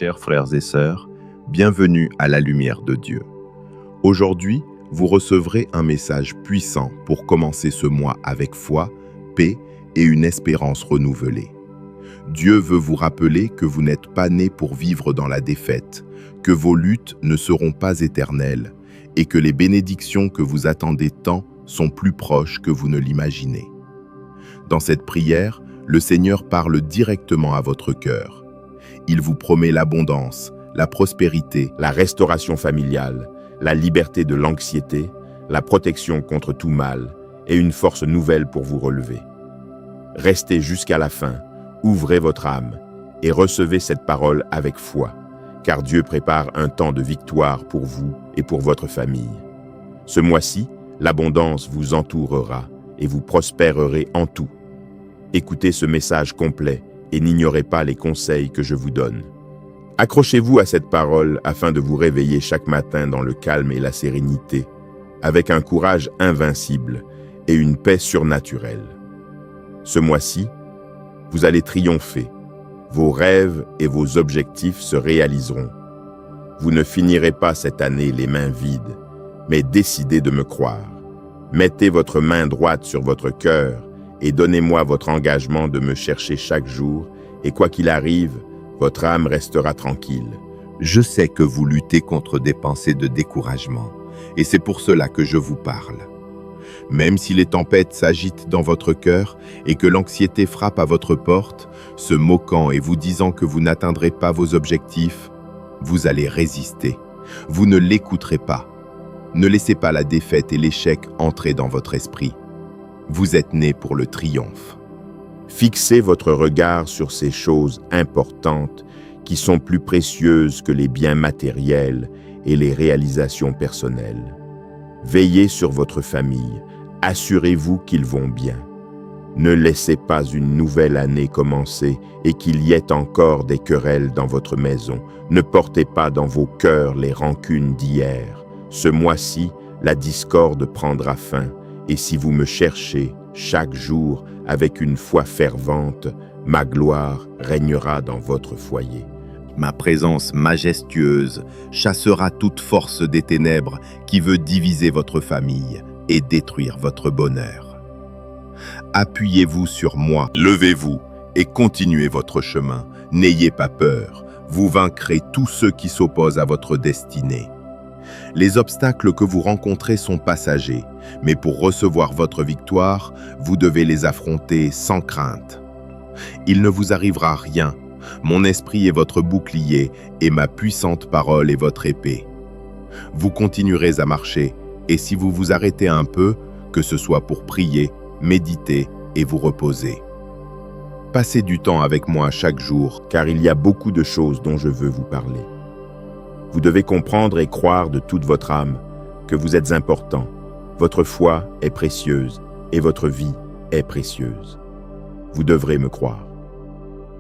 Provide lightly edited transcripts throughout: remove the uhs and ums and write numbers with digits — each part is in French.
Chers frères et sœurs, bienvenue à la lumière de Dieu. Aujourd'hui, vous recevrez un message puissant pour commencer ce mois avec foi, paix et une espérance renouvelée. Dieu veut vous rappeler que vous n'êtes pas nés pour vivre dans la défaite, que vos luttes ne seront pas éternelles et que les bénédictions que vous attendez tant sont plus proches que vous ne l'imaginez. Dans cette prière, le Seigneur parle directement à votre cœur. Il vous promet l'abondance, la prospérité, la restauration familiale, la liberté de l'anxiété, la protection contre tout mal et une force nouvelle pour vous relever. Restez jusqu'à la fin, ouvrez votre âme et recevez cette parole avec foi, car Dieu prépare un temps de victoire pour vous et pour votre famille. Ce mois-ci, l'abondance vous entourera et vous prospérerez en tout. Écoutez ce message complet et n'ignorez pas les conseils que je vous donne. Accrochez-vous à cette parole afin de vous réveiller chaque matin dans le calme et la sérénité, avec un courage invincible et une paix surnaturelle. Ce mois-ci, vous allez triompher. Vos rêves et vos objectifs se réaliseront. Vous ne finirez pas cette année les mains vides, mais décidez de me croire. Mettez votre main droite sur votre cœur et donnez-moi votre engagement de me chercher chaque jour, et quoi qu'il arrive, votre âme restera tranquille. Je sais que vous luttez contre des pensées de découragement, et c'est pour cela que je vous parle. Même si les tempêtes s'agitent dans votre cœur et que l'anxiété frappe à votre porte, se moquant et vous disant que vous n'atteindrez pas vos objectifs, vous allez résister. Vous ne l'écouterez pas. Ne laissez pas la défaite et l'échec entrer dans votre esprit. Vous êtes né pour le triomphe. Fixez votre regard sur ces choses importantes qui sont plus précieuses que les biens matériels et les réalisations personnelles. Veillez sur votre famille, assurez-vous qu'ils vont bien. Ne laissez pas une nouvelle année commencer et qu'il y ait encore des querelles dans votre maison. Ne portez pas dans vos cœurs les rancunes d'hier. Ce mois-ci, la discorde prendra fin. Et si vous me cherchez chaque jour avec une foi fervente, ma gloire régnera dans votre foyer. Ma présence majestueuse chassera toute force des ténèbres qui veut diviser votre famille et détruire votre bonheur. Appuyez-vous sur moi, levez-vous et continuez votre chemin. N'ayez pas peur, vous vaincrez tous ceux qui s'opposent à votre destinée. Les obstacles que vous rencontrez sont passagers, mais pour recevoir votre victoire, vous devez les affronter sans crainte. Il ne vous arrivera rien. Mon esprit est votre bouclier et ma puissante parole est votre épée. Vous continuerez à marcher, et si vous vous arrêtez un peu, que ce soit pour prier, méditer et vous reposer. Passez du temps avec moi chaque jour, car il y a beaucoup de choses dont je veux vous parler. Vous devez comprendre et croire de toute votre âme que vous êtes important. Votre foi est précieuse et votre vie est précieuse. Vous devrez me croire.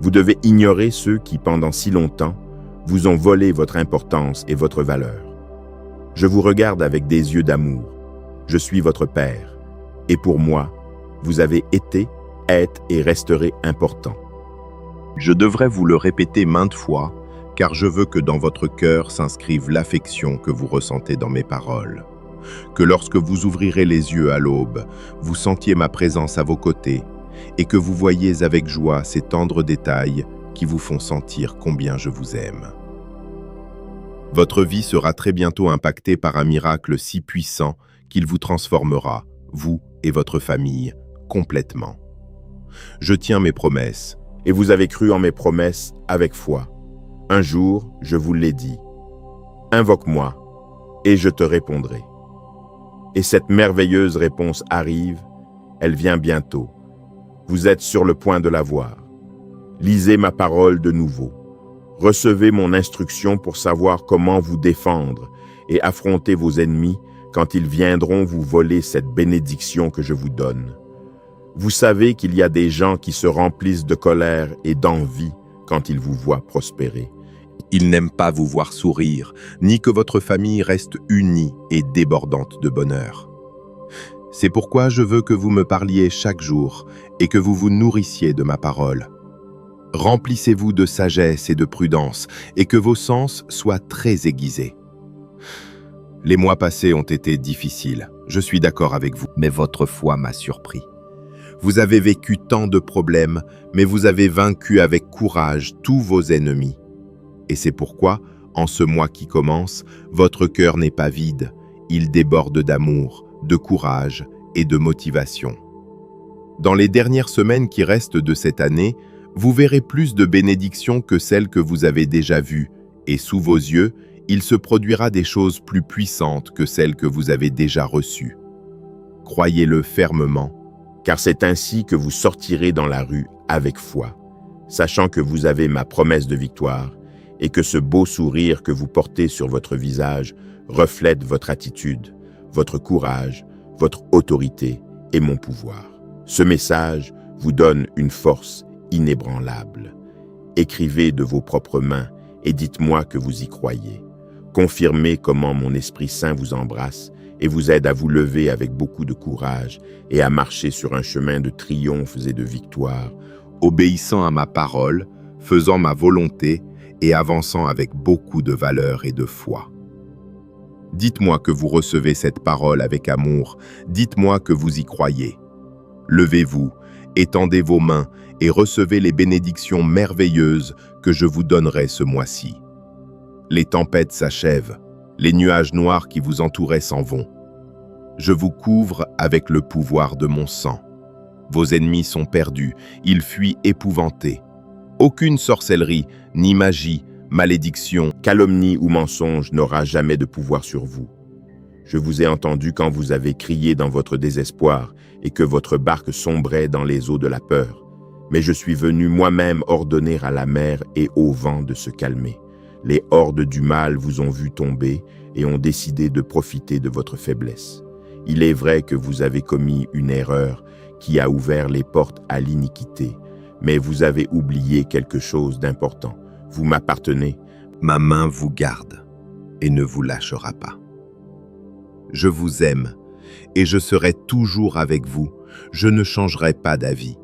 Vous devez ignorer ceux qui, pendant si longtemps, vous ont volé votre importance et votre valeur. Je vous regarde avec des yeux d'amour. Je suis votre Père. Et pour moi, vous avez été, êtes et resterez important. Je devrais vous le répéter maintes fois, car je veux que dans votre cœur s'inscrive l'affection que vous ressentez dans mes paroles. Que lorsque vous ouvrirez les yeux à l'aube, vous sentiez ma présence à vos côtés et que vous voyiez avec joie ces tendres détails qui vous font sentir combien je vous aime. Votre vie sera très bientôt impactée par un miracle si puissant qu'il vous transformera, vous et votre famille, complètement. Je tiens mes promesses. Et vous avez cru en mes promesses avec foi. Un jour, je vous l'ai dit, invoque-moi et je te répondrai. Et cette merveilleuse réponse arrive, elle vient bientôt. Vous êtes sur le point de la voir. Lisez ma parole de nouveau. Recevez mon instruction pour savoir comment vous défendre et affronter vos ennemis quand ils viendront vous voler cette bénédiction que je vous donne. Vous savez qu'il y a des gens qui se remplissent de colère et d'envie quand ils vous voient prospérer. Ils n'aiment pas vous voir sourire, ni que votre famille reste unie et débordante de bonheur. C'est pourquoi je veux que vous me parliez chaque jour et que vous vous nourrissiez de ma parole. Remplissez-vous de sagesse et de prudence, et que vos sens soient très aiguisés. Les mois passés ont été difficiles, je suis d'accord avec vous, mais votre foi m'a surpris. Vous avez vécu tant de problèmes, mais vous avez vaincu avec courage tous vos ennemis. Et c'est pourquoi, en ce mois qui commence, votre cœur n'est pas vide, il déborde d'amour, de courage et de motivation. Dans les dernières semaines qui restent de cette année, vous verrez plus de bénédictions que celles que vous avez déjà vues, et sous vos yeux, il se produira des choses plus puissantes que celles que vous avez déjà reçues. Croyez-le fermement, car c'est ainsi que vous sortirez dans la rue avec foi, sachant que vous avez ma promesse de victoire et que ce beau sourire que vous portez sur votre visage reflète votre attitude, votre courage, votre autorité et mon pouvoir. Ce message vous donne une force inébranlable. Écrivez de vos propres mains et dites-moi que vous y croyez. Confirmez comment mon Esprit Saint vous embrasse et vous aide à vous lever avec beaucoup de courage et à marcher sur un chemin de triomphe et de victoire, obéissant à ma parole, faisant ma volonté et avançant avec beaucoup de valeur et de foi. Dites-moi que vous recevez cette parole avec amour, dites-moi que vous y croyez. Levez-vous, étendez vos mains et recevez les bénédictions merveilleuses que je vous donnerai ce mois-ci. Les tempêtes s'achèvent, les nuages noirs qui vous entouraient s'en vont. Je vous couvre avec le pouvoir de mon sang. Vos ennemis sont perdus, ils fuient épouvantés. Aucune sorcellerie, ni magie, malédiction, calomnie ou mensonge n'aura jamais de pouvoir sur vous. Je vous ai entendu quand vous avez crié dans votre désespoir et que votre barque sombrait dans les eaux de la peur. Mais je suis venu moi-même ordonner à la mer et au vent de se calmer. Les hordes du mal vous ont vu tomber et ont décidé de profiter de votre faiblesse. Il est vrai que vous avez commis une erreur qui a ouvert les portes à l'iniquité, mais vous avez oublié quelque chose d'important. Vous m'appartenez. Ma main vous garde et ne vous lâchera pas. Je vous aime et je serai toujours avec vous. Je ne changerai pas d'avis.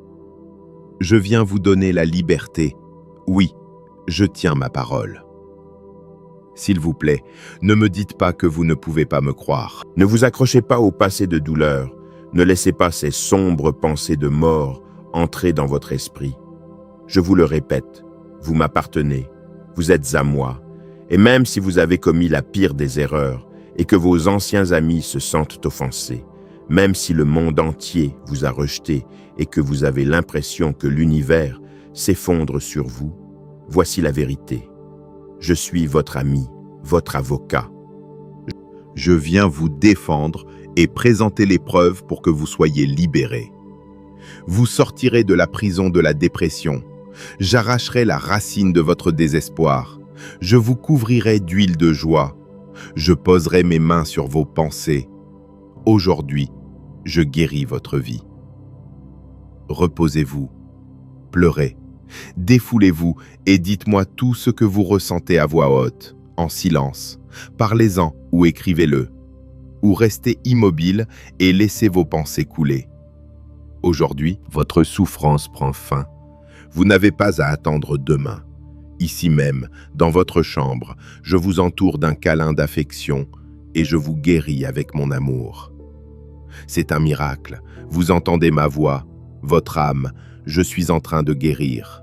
Je viens vous donner la liberté. Oui, je tiens ma parole. S'il vous plaît, ne me dites pas que vous ne pouvez pas me croire. Ne vous accrochez pas au passé de douleur. Ne laissez pas ces sombres pensées de mort entrer dans votre esprit. Je vous le répète, vous m'appartenez, vous êtes à moi. Et même si vous avez commis la pire des erreurs et que vos anciens amis se sentent offensés, même si le monde entier vous a rejeté et que vous avez l'impression que l'univers s'effondre sur vous, voici la vérité. Je suis votre ami, votre avocat. Je viens vous défendre et présenter les preuves pour que vous soyez libérés. Vous sortirez de la prison de la dépression. J'arracherai la racine de votre désespoir. Je vous couvrirai d'huile de joie. Je poserai mes mains sur vos pensées. Aujourd'hui, je guéris votre vie. Reposez-vous, pleurez, défoulez-vous et dites-moi tout ce que vous ressentez à voix haute, en silence. Parlez-en ou écrivez-le. Ou restez immobile et laissez vos pensées couler. Aujourd'hui, votre souffrance prend fin. Vous n'avez pas à attendre demain. Ici même, dans votre chambre, je vous entoure d'un câlin d'affection et je vous guéris avec mon amour. C'est un miracle. Vous entendez ma voix, votre âme, je suis en train de guérir.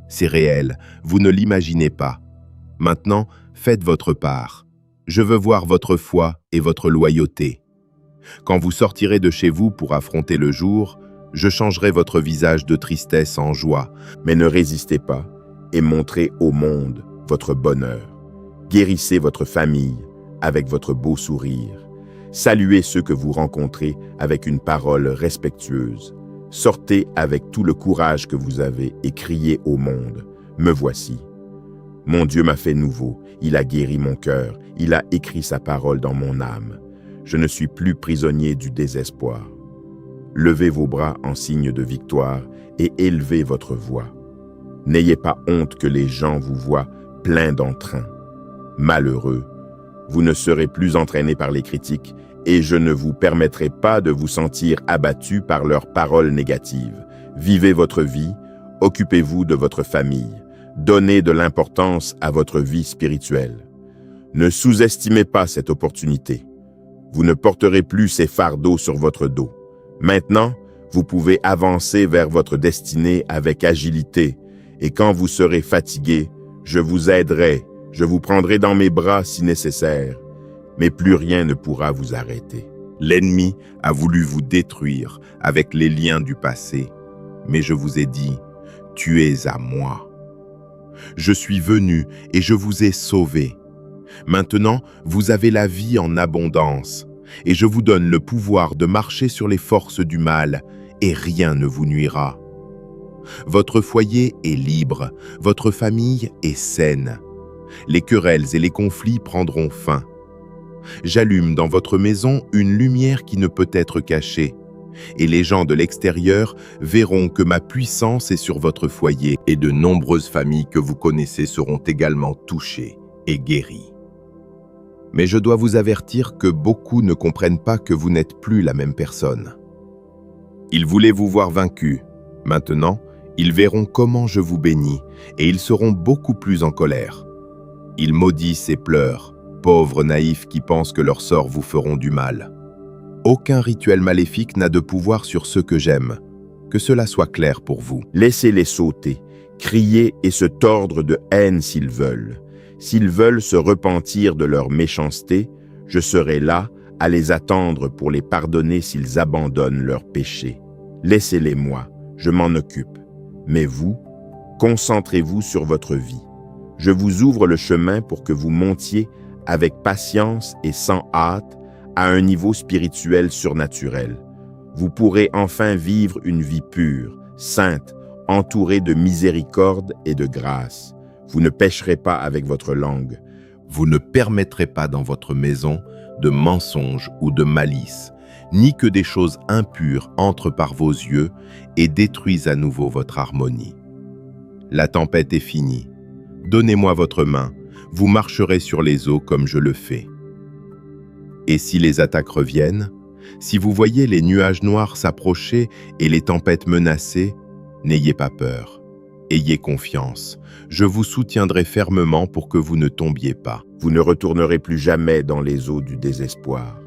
C'est réel, vous ne l'imaginez pas. Maintenant, faites votre part. Je veux voir votre foi et votre loyauté. Quand vous sortirez de chez vous pour affronter le jour, je changerai votre visage de tristesse en joie. Mais ne résistez pas et montrez au monde votre bonheur. Guérissez votre famille avec votre beau sourire. Saluez ceux que vous rencontrez avec une parole respectueuse. Sortez avec tout le courage que vous avez et criez au monde. Me voici. Mon Dieu m'a fait nouveau, il a guéri mon cœur, il a écrit sa parole dans mon âme. Je ne suis plus prisonnier du désespoir. Levez vos bras en signe de victoire et élevez votre voix. N'ayez pas honte que les gens vous voient plein d'entrain. Malheureux, vous ne serez plus entraîné par les critiques et je ne vous permettrai pas de vous sentir abattu par leurs paroles négatives. Vivez votre vie, Occupez-vous de votre famille. Donnez de l'importance à votre vie spirituelle. Ne sous-estimez pas cette opportunité. Vous ne porterez plus ces fardeaux sur votre dos. Maintenant, vous pouvez avancer vers votre destinée avec agilité, et quand vous serez fatigué, je vous aiderai, je vous prendrai dans mes bras si nécessaire, mais plus rien ne pourra vous arrêter. L'ennemi a voulu vous détruire avec les liens du passé, mais je vous ai dit, tu es à moi. Je suis venu et je vous ai sauvé. Maintenant, vous avez la vie en abondance, et je vous donne le pouvoir de marcher sur les forces du mal, et rien ne vous nuira. Votre foyer est libre, votre famille est saine. Les querelles et les conflits prendront fin. J'allume dans votre maison une lumière qui ne peut être cachée, et les gens de l'extérieur verront que ma puissance est sur votre foyer, et de nombreuses familles que vous connaissez seront également touchées et guéries. Mais je dois vous avertir que beaucoup ne comprennent pas que vous n'êtes plus la même personne. Ils voulaient vous voir vaincu. Maintenant, ils verront comment je vous bénis, et ils seront beaucoup plus en colère. Ils maudissent et pleurent, pauvres naïfs qui pensent que leurs sorts vous feront du mal. Aucun rituel maléfique n'a de pouvoir sur ceux que j'aime. Que cela soit clair pour vous. Laissez-les sauter, crier et se tordre de haine s'ils veulent. S'ils veulent se repentir de leur méchanceté, je serai là à les attendre pour les pardonner s'ils abandonnent leurs péchés. Laissez-les moi, je m'en occupe. Mais vous, concentrez-vous sur votre vie. Je vous ouvre le chemin pour que vous montiez avec patience et sans hâte à un niveau spirituel surnaturel. Vous pourrez enfin vivre une vie pure, sainte, entourée de miséricorde et de grâce. Vous ne pécherez pas avec votre langue. Vous ne permettrez pas dans votre maison de mensonges ou de malice, ni que des choses impures entrent par vos yeux et détruisent à nouveau votre harmonie. La tempête est finie. Donnez-moi votre main, vous marcherez sur les eaux comme je le fais. Et si les attaques reviennent, si vous voyez les nuages noirs s'approcher et les tempêtes menacer, n'ayez pas peur. Ayez confiance, je vous soutiendrai fermement pour que vous ne tombiez pas. Vous ne retournerez plus jamais dans les eaux du désespoir.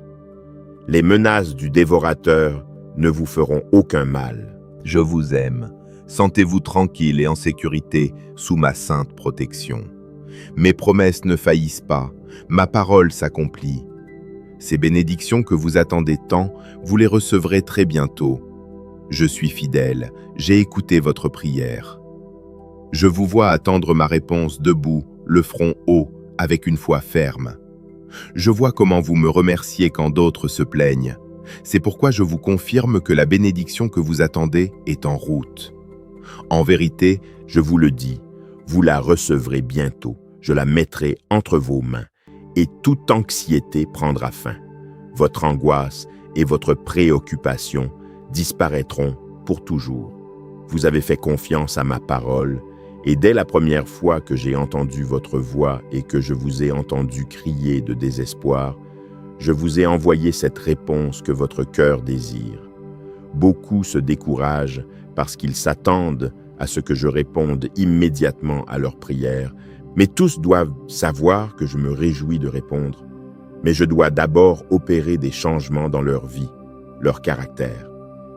Les menaces du dévorateur ne vous feront aucun mal. Je vous aime. Sentez-vous tranquille et en sécurité sous ma sainte protection. Mes promesses ne faillissent pas, ma parole s'accomplit. Ces bénédictions que vous attendez tant, vous les recevrez très bientôt. Je suis fidèle, j'ai écouté votre prière. Je vous vois attendre ma réponse debout, le front haut, avec une foi ferme. Je vois comment vous me remerciez quand d'autres se plaignent. C'est pourquoi je vous confirme que la bénédiction que vous attendez est en route. En vérité, je vous le dis, vous la recevrez bientôt. Je la mettrai entre vos mains, et toute anxiété prendra fin. Votre angoisse et votre préoccupation disparaîtront pour toujours. Vous avez fait confiance à ma parole, et dès la première fois que j'ai entendu votre voix et que je vous ai entendu crier de désespoir, je vous ai envoyé cette réponse que votre cœur désire. Beaucoup se découragent parce qu'ils s'attendent à ce que je réponde immédiatement à leurs prières, mais tous doivent savoir que je me réjouis de répondre. Mais je dois d'abord opérer des changements dans leur vie, leur caractère.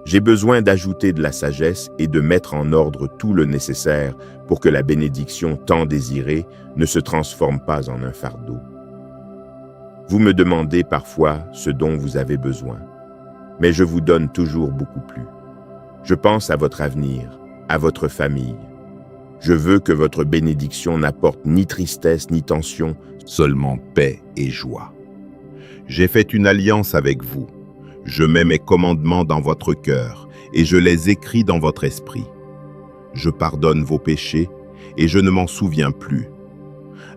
J'ai besoin d'ajouter de la sagesse et de mettre en ordre tout le nécessaire pour que la bénédiction tant désirée ne se transforme pas en un fardeau. Vous me demandez parfois ce dont vous avez besoin, mais je vous donne toujours beaucoup plus. Je pense à votre avenir, à votre famille. Je veux que votre bénédiction n'apporte ni tristesse ni tension, seulement paix et joie. J'ai fait une alliance avec vous. Je mets mes commandements dans votre cœur et je les écris dans votre esprit. Je pardonne vos péchés et je ne m'en souviens plus.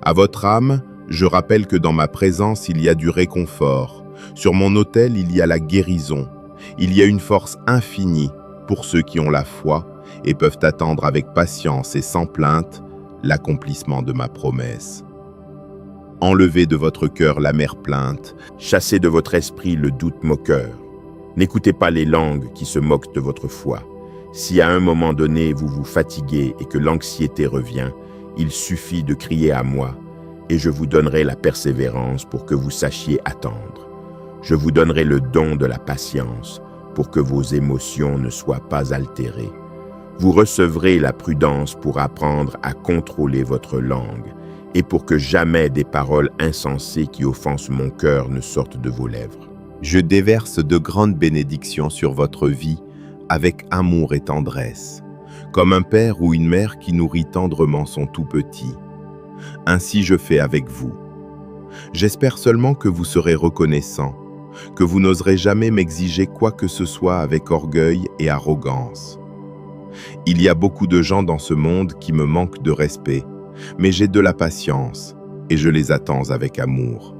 À votre âme, je rappelle que dans ma présence, il y a du réconfort. Sur mon autel, il y a la guérison. Il y a une force infinie pour ceux qui ont la foi et peuvent attendre avec patience et sans plainte l'accomplissement de ma promesse. Enlevez de votre cœur l'amère plainte, chassez de votre esprit le doute moqueur. N'écoutez pas les langues qui se moquent de votre foi. Si à un moment donné vous vous fatiguez et que l'anxiété revient, il suffit de crier à moi et je vous donnerai la persévérance pour que vous sachiez attendre. Je vous donnerai le don de la patience pour que vos émotions ne soient pas altérées. Vous recevrez la prudence pour apprendre à contrôler votre langue et pour que jamais des paroles insensées qui offensent mon cœur ne sortent de vos lèvres. Je déverse de grandes bénédictions sur votre vie avec amour et tendresse, comme un père ou une mère qui nourrit tendrement son tout-petit. Ainsi je fais avec vous. J'espère seulement que vous serez reconnaissant, que vous n'oserez jamais m'exiger quoi que ce soit avec orgueil et arrogance. Il y a beaucoup de gens dans ce monde qui me manquent de respect, mais j'ai de la patience et je les attends avec amour.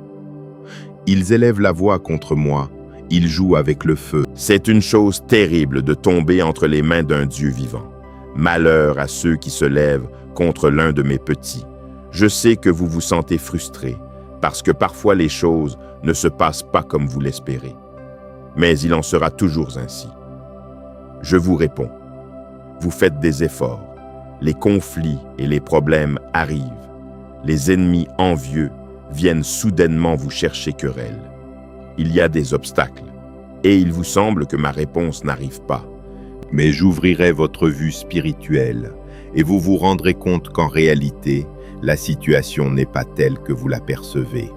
Ils élèvent la voix contre moi, ils jouent avec le feu. C'est une chose terrible de tomber entre les mains d'un Dieu vivant. Malheur à ceux qui se lèvent contre l'un de mes petits. Je sais que vous vous sentez frustré, parce que parfois les choses ne se passent pas comme vous l'espérez. Mais il en sera toujours ainsi. Je vous réponds. Vous faites des efforts. Les conflits et les problèmes arrivent. Les ennemis envieux viennent soudainement vous chercher querelle. Il y a des obstacles, et il vous semble que ma réponse n'arrive pas. Mais j'ouvrirai votre vue spirituelle, et vous vous rendrez compte qu'en réalité, la situation n'est pas telle que vous la percevez.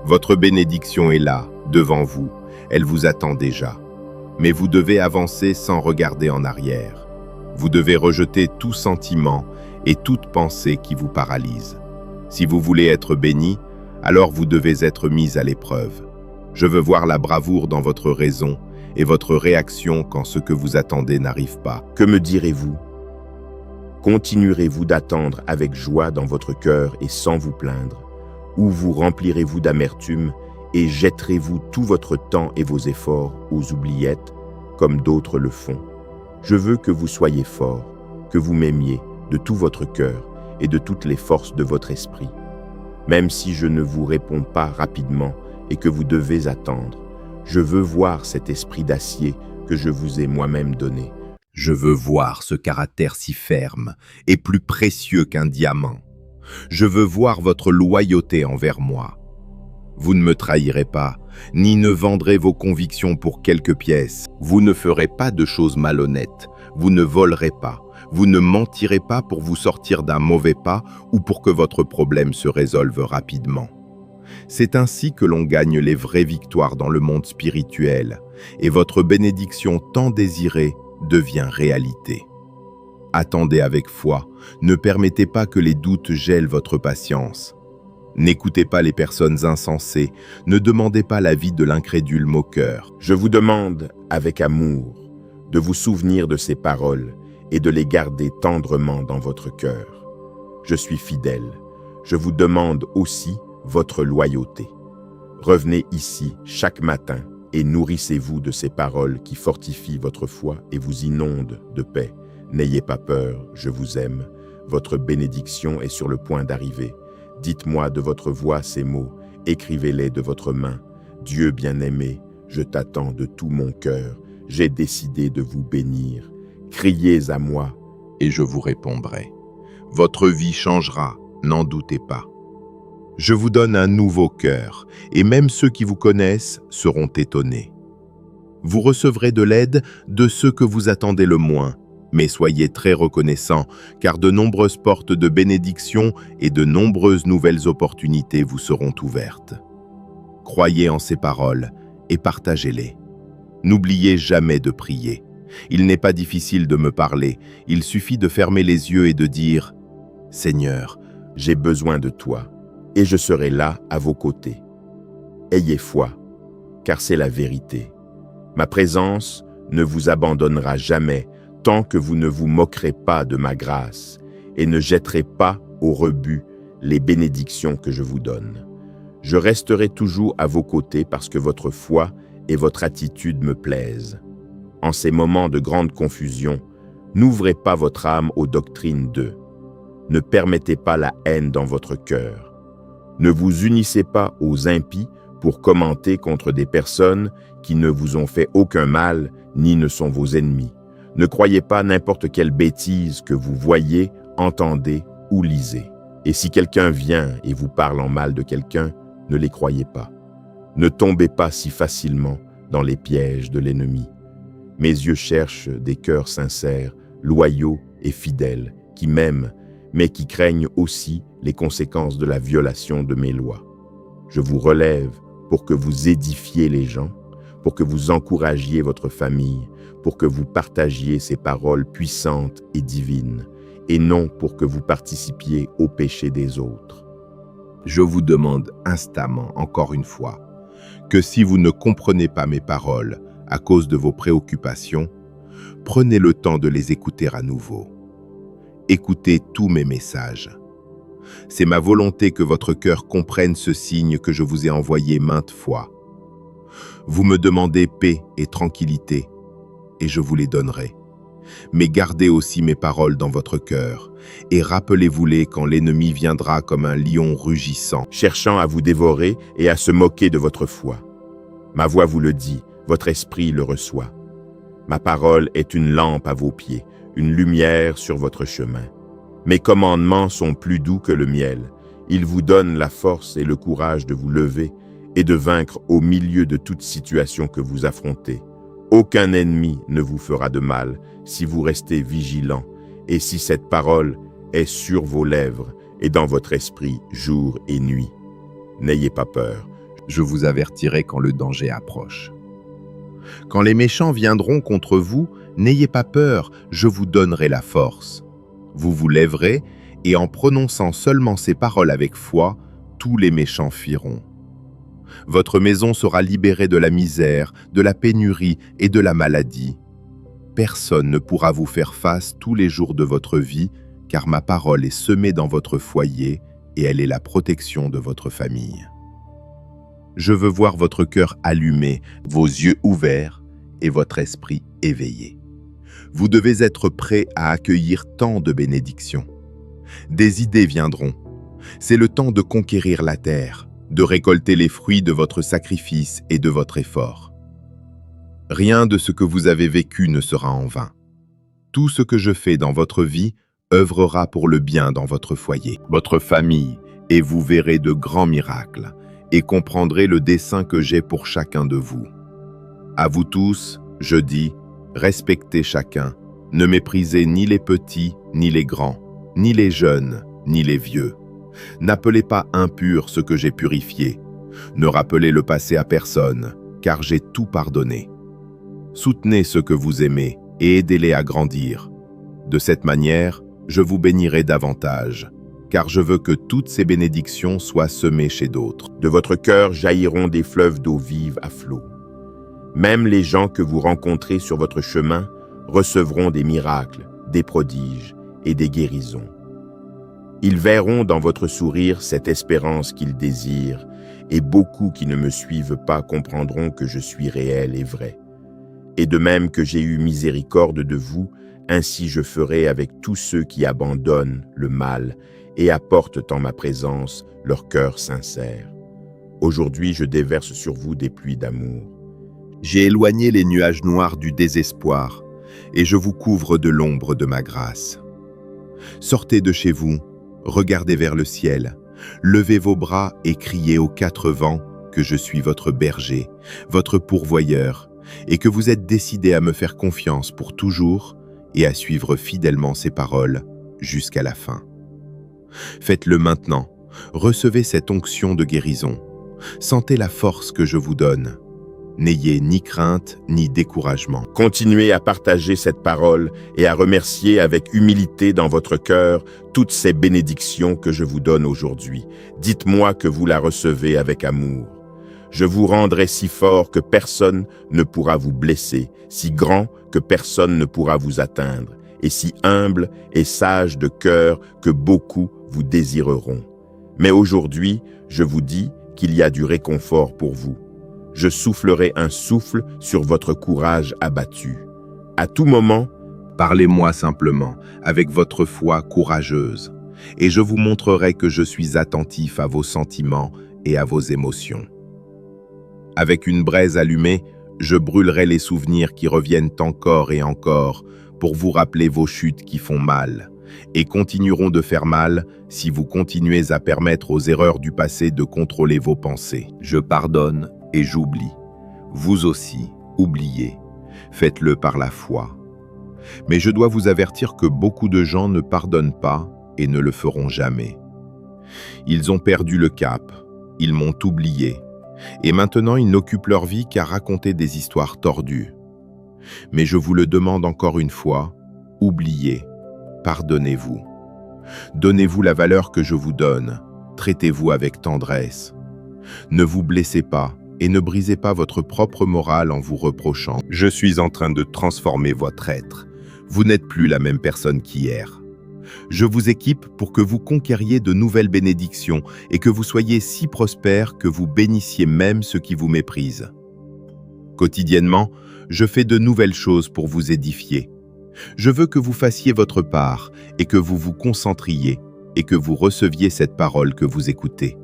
Votre bénédiction est là, devant vous, elle vous attend déjà. Mais vous devez avancer sans regarder en arrière. Vous devez rejeter tout sentiment et toute pensée qui vous paralyse. Si vous voulez être béni, alors vous devez être mis à l'épreuve. Je veux voir la bravoure dans votre raison et votre réaction quand ce que vous attendez n'arrive pas. Que me direz-vous? Continuerez-vous d'attendre avec joie dans votre cœur et sans vous plaindre? Ou vous remplirez-vous d'amertume et jetterez-vous tout votre temps et vos efforts aux oubliettes, comme d'autres le font? Je veux que vous soyez forts, que vous m'aimiez de tout votre cœur et de toutes les forces de votre esprit. Même si je ne vous réponds pas rapidement et que vous devez attendre, je veux voir cet esprit d'acier que je vous ai moi-même donné. Je veux voir ce caractère si ferme et plus précieux qu'un diamant. Je veux voir votre loyauté envers moi. Vous ne me trahirez pas, ni ne vendrez vos convictions pour quelques pièces. Vous ne ferez pas de choses malhonnêtes, vous ne volerez pas, vous ne mentirez pas pour vous sortir d'un mauvais pas ou pour que votre problème se résolve rapidement. C'est ainsi que l'on gagne les vraies victoires dans le monde spirituel, et votre bénédiction tant désirée devient réalité. Attendez avec foi, ne permettez pas que les doutes gèlent votre patience. N'écoutez pas les personnes insensées, ne demandez pas l'avis de l'incrédule moqueur. Je vous demande, avec amour, de vous souvenir de ces paroles et de les garder tendrement dans votre cœur. Je suis fidèle. Je vous demande aussi votre loyauté. Revenez ici chaque matin et nourrissez-vous de ces paroles qui fortifient votre foi et vous inondent de paix. N'ayez pas peur, je vous aime. Votre bénédiction est sur le point d'arriver. Dites-moi de votre voix ces mots, écrivez-les de votre main. Dieu bien-aimé, je t'attends de tout mon cœur. J'ai décidé de vous bénir. Criez à moi, et je vous répondrai. Votre vie changera, n'en doutez pas. Je vous donne un nouveau cœur, et même ceux qui vous connaissent seront étonnés. Vous recevrez de l'aide de ceux que vous attendez le moins, mais soyez très reconnaissants, car de nombreuses portes de bénédiction et de nombreuses nouvelles opportunités vous seront ouvertes. Croyez en ces paroles et partagez-les. N'oubliez jamais de prier. Il n'est pas difficile de me parler, il suffit de fermer les yeux et de dire « Seigneur, j'ai besoin de toi, et je serai là à vos côtés. Ayez foi, car c'est la vérité. Ma présence ne vous abandonnera jamais tant que vous ne vous moquerez pas de ma grâce et ne jetterez pas au rebut les bénédictions que je vous donne. Je resterai toujours à vos côtés parce que votre foi et votre attitude me plaisent. En ces moments de grande confusion, n'ouvrez pas votre âme aux doctrines d'eux. Ne permettez pas la haine dans votre cœur. Ne vous unissez pas aux impies pour commenter contre des personnes qui ne vous ont fait aucun mal ni ne sont vos ennemis. Ne croyez pas n'importe quelle bêtise que vous voyez, entendez ou lisez. Et si quelqu'un vient et vous parle en mal de quelqu'un, ne les croyez pas. Ne tombez pas si facilement dans les pièges de l'ennemi. Mes yeux cherchent des cœurs sincères, loyaux et fidèles, qui m'aiment, mais qui craignent aussi les conséquences de la violation de mes lois. Je vous relève pour que vous édifiez les gens, pour que vous encouragiez votre famille, pour que vous partagiez ces paroles puissantes et divines, et non pour que vous participiez au péché des autres. Je vous demande instamment, encore une fois, que si vous ne comprenez pas mes paroles à cause de vos préoccupations, prenez le temps de les écouter à nouveau. Écoutez tous mes messages. C'est ma volonté que votre cœur comprenne ce signe que je vous ai envoyé maintes fois. Vous me demandez paix et tranquillité, et je vous les donnerai. Mais gardez aussi mes paroles dans votre cœur, et rappelez-vous-les quand l'ennemi viendra comme un lion rugissant, cherchant à vous dévorer et à se moquer de votre foi. Ma voix vous le dit, votre esprit le reçoit. Ma parole est une lampe à vos pieds, une lumière sur votre chemin. Mes commandements sont plus doux que le miel. Ils vous donnent la force et le courage de vous lever et de vaincre au milieu de toute situation que vous affrontez. Aucun ennemi ne vous fera de mal si vous restez vigilant et si cette parole est sur vos lèvres et dans votre esprit jour et nuit. N'ayez pas peur. Je vous avertirai quand le danger approche. Quand les méchants viendront contre vous, n'ayez pas peur, je vous donnerai la force. Vous vous lèverez, et en prononçant seulement ces paroles avec foi, tous les méchants fuiront. Votre maison sera libérée de la misère, de la pénurie et de la maladie. Personne ne pourra vous faire face tous les jours de votre vie, car ma parole est semée dans votre foyer et elle est la protection de votre famille. Je veux voir votre cœur allumé, vos yeux ouverts et votre esprit éveillé. Vous devez être prêt à accueillir tant de bénédictions. Des idées viendront. C'est le temps de conquérir la terre, de récolter les fruits de votre sacrifice et de votre effort. Rien de ce que vous avez vécu ne sera en vain. Tout ce que je fais dans votre vie œuvrera pour le bien dans votre foyer, votre famille, et vous verrez de grands miracles, et comprendrez le dessein que j'ai pour chacun de vous. À vous tous, je dis, respectez chacun, ne méprisez ni les petits, ni les grands, ni les jeunes, ni les vieux. N'appelez pas impur ce que j'ai purifié. Ne rappelez le passé à personne, car j'ai tout pardonné. Soutenez ceux que vous aimez et aidez-les à grandir. De cette manière, je vous bénirai davantage, car je veux que toutes ces bénédictions soient semées chez d'autres. De votre cœur jailliront des fleuves d'eau vive à flot. Même les gens que vous rencontrez sur votre chemin recevront des miracles, des prodiges et des guérisons. Ils verront dans votre sourire cette espérance qu'ils désirent, et beaucoup qui ne me suivent pas comprendront que je suis réel et vrai. Et de même que j'ai eu miséricorde de vous, ainsi je ferai avec tous ceux qui abandonnent le mal et apportent en ma présence leur cœur sincère. Aujourd'hui, je déverse sur vous des pluies d'amour. J'ai éloigné les nuages noirs du désespoir, et je vous couvre de l'ombre de ma grâce. Sortez de chez vous, regardez vers le ciel, levez vos bras et criez aux quatre vents que je suis votre berger, votre pourvoyeur, et que vous êtes décidés à me faire confiance pour toujours et à suivre fidèlement ces paroles jusqu'à la fin. Faites-le maintenant, recevez cette onction de guérison, sentez la force que je vous donne. N'ayez ni crainte ni découragement. Continuez à partager cette parole et à remercier avec humilité dans votre cœur toutes ces bénédictions que je vous donne aujourd'hui. Dites-moi que vous la recevez avec amour. Je vous rendrai si fort que personne ne pourra vous blesser, si grand que personne ne pourra vous atteindre, et si humble et sage de cœur que beaucoup vous désireront. Mais aujourd'hui, je vous dis qu'il y a du réconfort pour vous. Je soufflerai un souffle sur votre courage abattu. À tout moment, parlez-moi simplement, avec votre foi courageuse, et je vous montrerai que je suis attentif à vos sentiments et à vos émotions. Avec une braise allumée, je brûlerai les souvenirs qui reviennent encore et encore pour vous rappeler vos chutes qui font mal, et continueront de faire mal si vous continuez à permettre aux erreurs du passé de contrôler vos pensées. Je pardonne et j'oublie. Vous aussi, oubliez. Faites-le par la foi. Mais je dois vous avertir que beaucoup de gens ne pardonnent pas et ne le feront jamais. Ils ont perdu le cap, ils m'ont oublié, et maintenant ils n'occupent leur vie qu'à raconter des histoires tordues. Mais je vous le demande encore une fois, oubliez, pardonnez-vous. Donnez-vous la valeur que je vous donne, traitez-vous avec tendresse. Ne vous blessez pas et ne brisez pas votre propre morale en vous reprochant. Je suis en train de transformer votre être. Vous n'êtes plus la même personne qu'hier. Je vous équipe pour que vous conquériez de nouvelles bénédictions et que vous soyez si prospères que vous bénissiez même ceux qui vous méprisent. Quotidiennement, je fais de nouvelles choses pour vous édifier. Je veux que vous fassiez votre part et que vous vous concentriez et que vous receviez cette parole que vous écoutez.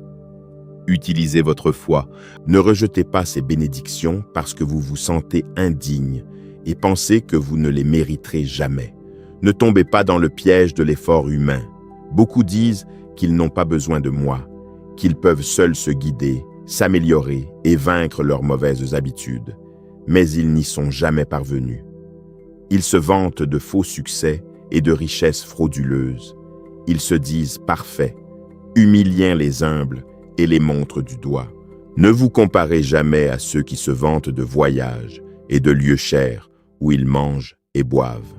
Utilisez votre foi. Ne rejetez pas ces bénédictions parce que vous vous sentez indigne et pensez que vous ne les mériterez jamais. Ne tombez pas dans le piège de l'effort humain. Beaucoup disent qu'ils n'ont pas besoin de moi, qu'ils peuvent seuls se guider, s'améliorer et vaincre leurs mauvaises habitudes. Mais ils n'y sont jamais parvenus. Ils se vantent de faux succès et de richesses frauduleuses. Ils se disent parfaits, humiliant les humbles et les montrent du doigt. Ne vous comparez jamais à ceux qui se vantent de voyages et de lieux chers où ils mangent et boivent,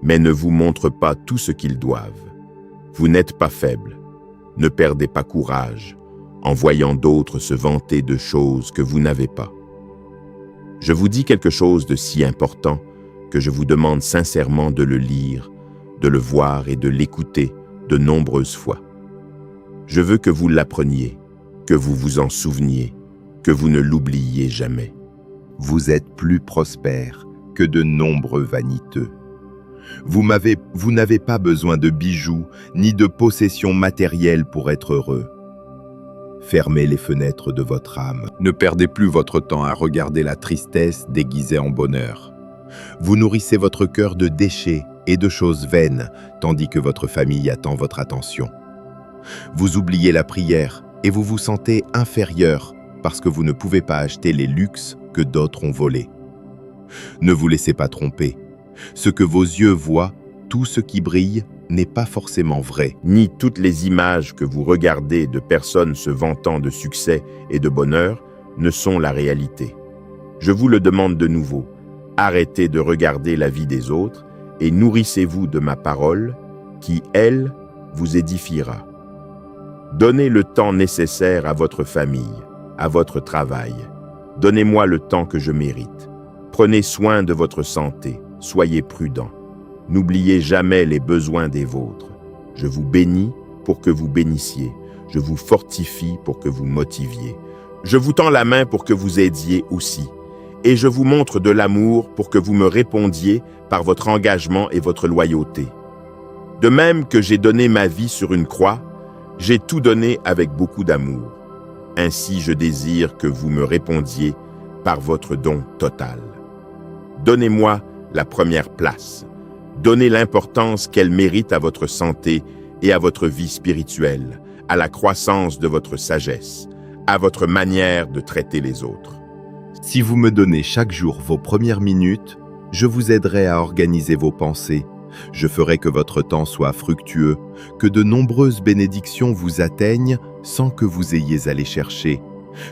mais ne vous montrent pas tout ce qu'ils doivent. Vous n'êtes pas faible. Ne perdez pas courage en voyant d'autres se vanter de choses que vous n'avez pas. Je vous dis quelque chose de si important que je vous demande sincèrement de le lire, de le voir et de l'écouter de nombreuses fois. Je veux que vous l'appreniez, que vous vous en souveniez, que vous ne l'oubliez jamais. Vous êtes plus prospère que de nombreux vaniteux. Vous n'avez pas besoin de bijoux ni de possessions matérielles pour être heureux. Fermez les fenêtres de votre âme. Ne perdez plus votre temps à regarder la tristesse déguisée en bonheur. Vous nourrissez votre cœur de déchets et de choses vaines, tandis que votre famille attend votre attention. Vous oubliez la prière et vous vous sentez inférieur parce que vous ne pouvez pas acheter les luxes que d'autres ont volés. Ne vous laissez pas tromper. Ce que vos yeux voient, tout ce qui brille, n'est pas forcément vrai. Ni toutes les images que vous regardez de personnes se vantant de succès et de bonheur ne sont la réalité. Je vous le demande de nouveau, arrêtez de regarder la vie des autres et nourrissez-vous de ma parole qui, elle, vous édifiera. Donnez le temps nécessaire à votre famille, à votre travail. Donnez-moi le temps que je mérite. Prenez soin de votre santé, soyez prudents. N'oubliez jamais les besoins des vôtres. Je vous bénis pour que vous bénissiez. Je vous fortifie pour que vous motiviez. Je vous tends la main pour que vous aidiez aussi. Et je vous montre de l'amour pour que vous me répondiez par votre engagement et votre loyauté. De même que j'ai donné ma vie sur une croix, j'ai tout donné avec beaucoup d'amour. Ainsi, je désire que vous me répondiez par votre don total. Donnez-moi la première place. Donnez l'importance qu'elle mérite à votre santé et à votre vie spirituelle, à la croissance de votre sagesse, à votre manière de traiter les autres. Si vous me donnez chaque jour vos premières minutes, je vous aiderai à organiser vos pensées. Je ferai que votre temps soit fructueux, que de nombreuses bénédictions vous atteignent sans que vous ayez à les chercher,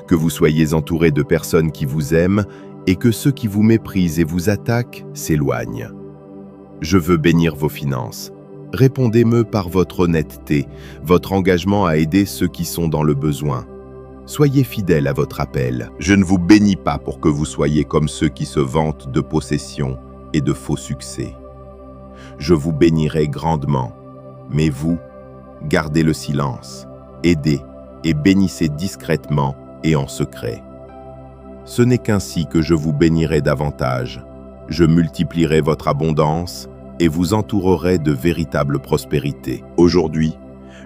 que vous soyez entouré de personnes qui vous aiment et que ceux qui vous méprisent et vous attaquent s'éloignent. Je veux bénir vos finances. Répondez-me par votre honnêteté, votre engagement à aider ceux qui sont dans le besoin. Soyez fidèle à votre appel. Je ne vous bénis pas pour que vous soyez comme ceux qui se vantent de possessions et de faux succès. Je vous bénirai grandement, mais vous, gardez le silence, aidez et bénissez discrètement et en secret. Ce n'est qu'ainsi que je vous bénirai davantage. Je multiplierai votre abondance et vous entourerai de véritable prospérité. Aujourd'hui,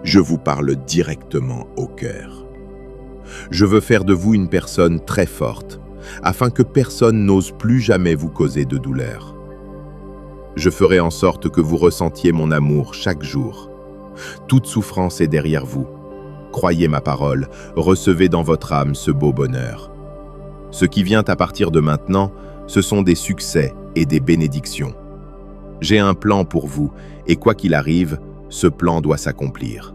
je vous parle directement au cœur. Je veux faire de vous une personne très forte, afin que personne n'ose plus jamais vous causer de douleur. Je ferai en sorte que vous ressentiez mon amour chaque jour. Toute souffrance est derrière vous. Croyez ma parole, recevez dans votre âme ce beau bonheur. Ce qui vient à partir de maintenant, ce sont des succès et des bénédictions. J'ai un plan pour vous, et quoi qu'il arrive, ce plan doit s'accomplir.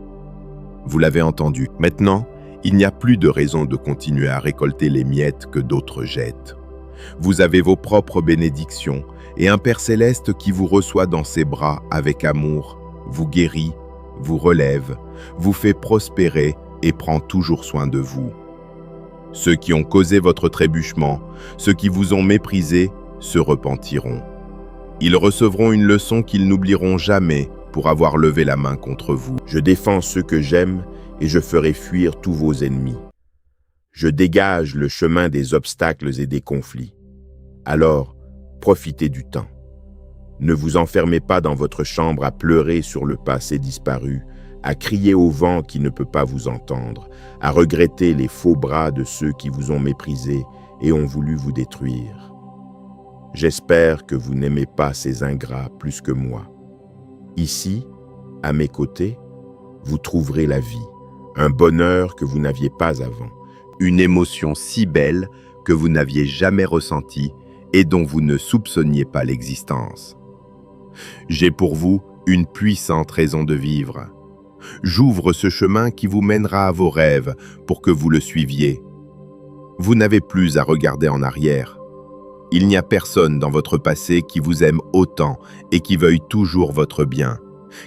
Vous l'avez entendu. Maintenant, il n'y a plus de raison de continuer à récolter les miettes que d'autres jettent. Vous avez vos propres bénédictions et un Père céleste qui vous reçoit dans ses bras avec amour, vous guérit, vous relève, vous fait prospérer et prend toujours soin de vous. Ceux qui ont causé votre trébuchement, ceux qui vous ont méprisé, se repentiront. Ils recevront une leçon qu'ils n'oublieront jamais pour avoir levé la main contre vous. Je défends ceux que j'aime et je ferai fuir tous vos ennemis. Je dégage le chemin des obstacles et des conflits. Alors, profitez du temps. Ne vous enfermez pas dans votre chambre à pleurer sur le passé disparu, à crier au vent qui ne peut pas vous entendre, à regretter les faux bras de ceux qui vous ont méprisé et ont voulu vous détruire. J'espère que vous n'aimez pas ces ingrats plus que moi. Ici, à mes côtés, vous trouverez la vie, un bonheur que vous n'aviez pas avant, une émotion si belle que vous n'aviez jamais ressentie et dont vous ne soupçonniez pas l'existence. J'ai pour vous une puissante raison de vivre. J'ouvre ce chemin qui vous mènera à vos rêves pour que vous le suiviez. Vous n'avez plus à regarder en arrière. Il n'y a personne dans votre passé qui vous aime autant et qui veuille toujours votre bien,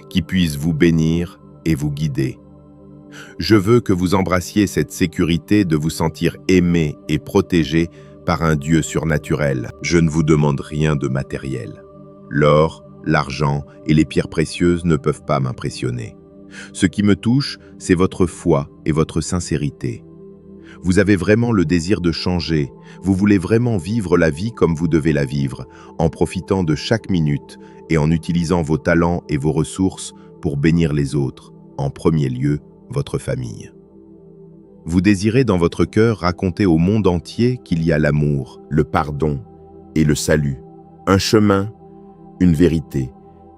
qui puisse vous bénir et vous guider. Je veux que vous embrassiez cette sécurité de vous sentir aimé et protégé par un Dieu surnaturel. Je ne vous demande rien de matériel. L'or, l'argent et les pierres précieuses ne peuvent pas m'impressionner. Ce qui me touche, c'est votre foi et votre sincérité. Vous avez vraiment le désir de changer, vous voulez vraiment vivre la vie comme vous devez la vivre, en profitant de chaque minute et en utilisant vos talents et vos ressources pour bénir les autres, en premier lieu, votre famille. Vous désirez dans votre cœur raconter au monde entier qu'il y a l'amour, le pardon et le salut, un chemin, une vérité,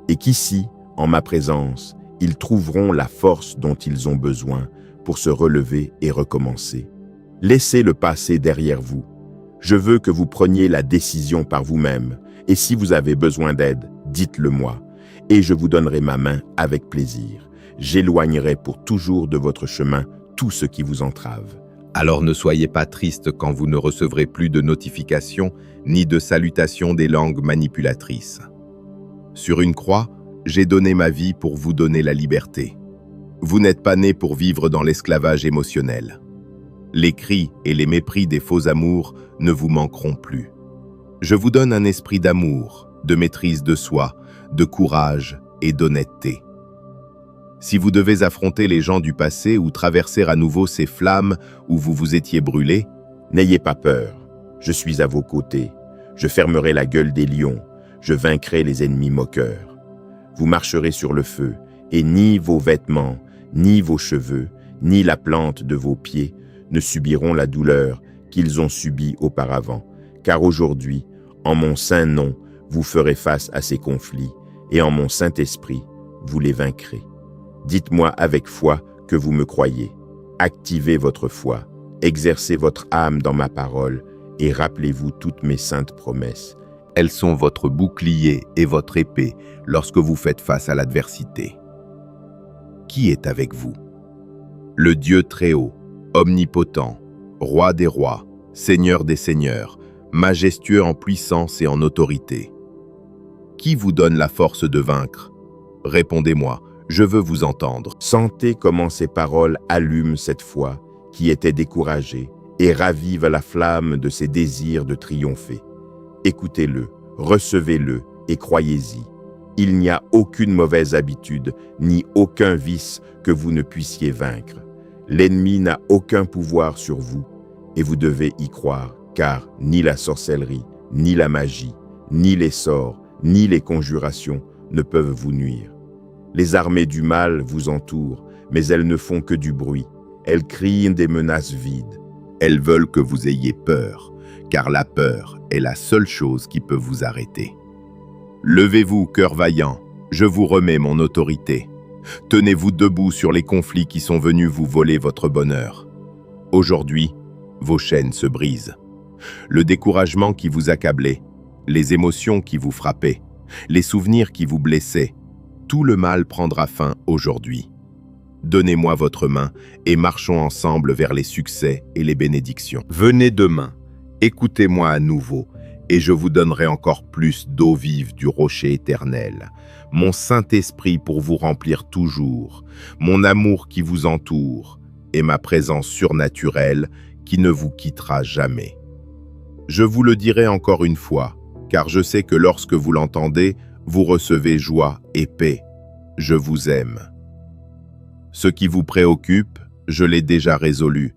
et qu'ici, en ma présence, ils trouveront la force dont ils ont besoin pour se relever et recommencer. Laissez le passé derrière vous. Je veux que vous preniez la décision par vous-même, et si vous avez besoin d'aide, dites-le moi, et je vous donnerai ma main avec plaisir. J'éloignerai pour toujours de votre chemin tout ce qui vous entrave. Alors ne soyez pas triste quand vous ne recevrez plus de notifications ni de salutations des langues manipulatrices. Sur une croix, j'ai donné ma vie pour vous donner la liberté. Vous n'êtes pas né pour vivre dans l'esclavage émotionnel. Les cris et les mépris des faux amours ne vous manqueront plus. Je vous donne un esprit d'amour, de maîtrise de soi, de courage et d'honnêteté. Si vous devez affronter les gens du passé ou traverser à nouveau ces flammes où vous vous étiez brûlé, n'ayez pas peur, je suis à vos côtés. Je fermerai la gueule des lions, je vaincrai les ennemis moqueurs. Vous marcherez sur le feu, et ni vos vêtements, ni vos cheveux, ni la plante de vos pieds ne subiront la douleur qu'ils ont subie auparavant, car aujourd'hui, en mon saint nom, vous ferez face à ces conflits, et en mon Saint-Esprit, vous les vaincrez. Dites-moi avec foi que vous me croyez. Activez votre foi, exercez votre âme dans ma parole, et rappelez-vous toutes mes saintes promesses. Elles sont votre bouclier et votre épée lorsque vous faites face à l'adversité. Qui est avec vous? Le Dieu Très-Haut, omnipotent, roi des rois, seigneur des seigneurs, majestueux en puissance et en autorité. Qui vous donne la force de vaincre? Répondez-moi, je veux vous entendre. Sentez comment ces paroles allument cette foi qui était découragée et ravivent la flamme de ses désirs de triompher. Écoutez-le, recevez-le et croyez-y. Il n'y a aucune mauvaise habitude, ni aucun vice que vous ne puissiez vaincre. L'ennemi n'a aucun pouvoir sur vous, et vous devez y croire, car ni la sorcellerie, ni la magie, ni les sorts, ni les conjurations ne peuvent vous nuire. Les armées du mal vous entourent, mais elles ne font que du bruit. Elles crient des menaces vides. Elles veulent que vous ayez peur, car la peur est la seule chose qui peut vous arrêter. Levez-vous, cœur vaillant, je vous remets mon autorité. Tenez-vous debout sur les conflits qui sont venus vous voler votre bonheur. Aujourd'hui, vos chaînes se brisent. Le découragement qui vous accablait, les émotions qui vous frappaient, les souvenirs qui vous blessaient, tout le mal prendra fin aujourd'hui. Donnez-moi votre main et marchons ensemble vers les succès et les bénédictions. Venez demain, écoutez-moi à nouveau, et je vous donnerai encore plus d'eau vive du rocher éternel, mon Saint-Esprit pour vous remplir toujours, mon amour qui vous entoure, et ma présence surnaturelle qui ne vous quittera jamais. Je vous le dirai encore une fois, car je sais que lorsque vous l'entendez, vous recevez joie et paix. Je vous aime. Ce qui vous préoccupe, je l'ai déjà résolu.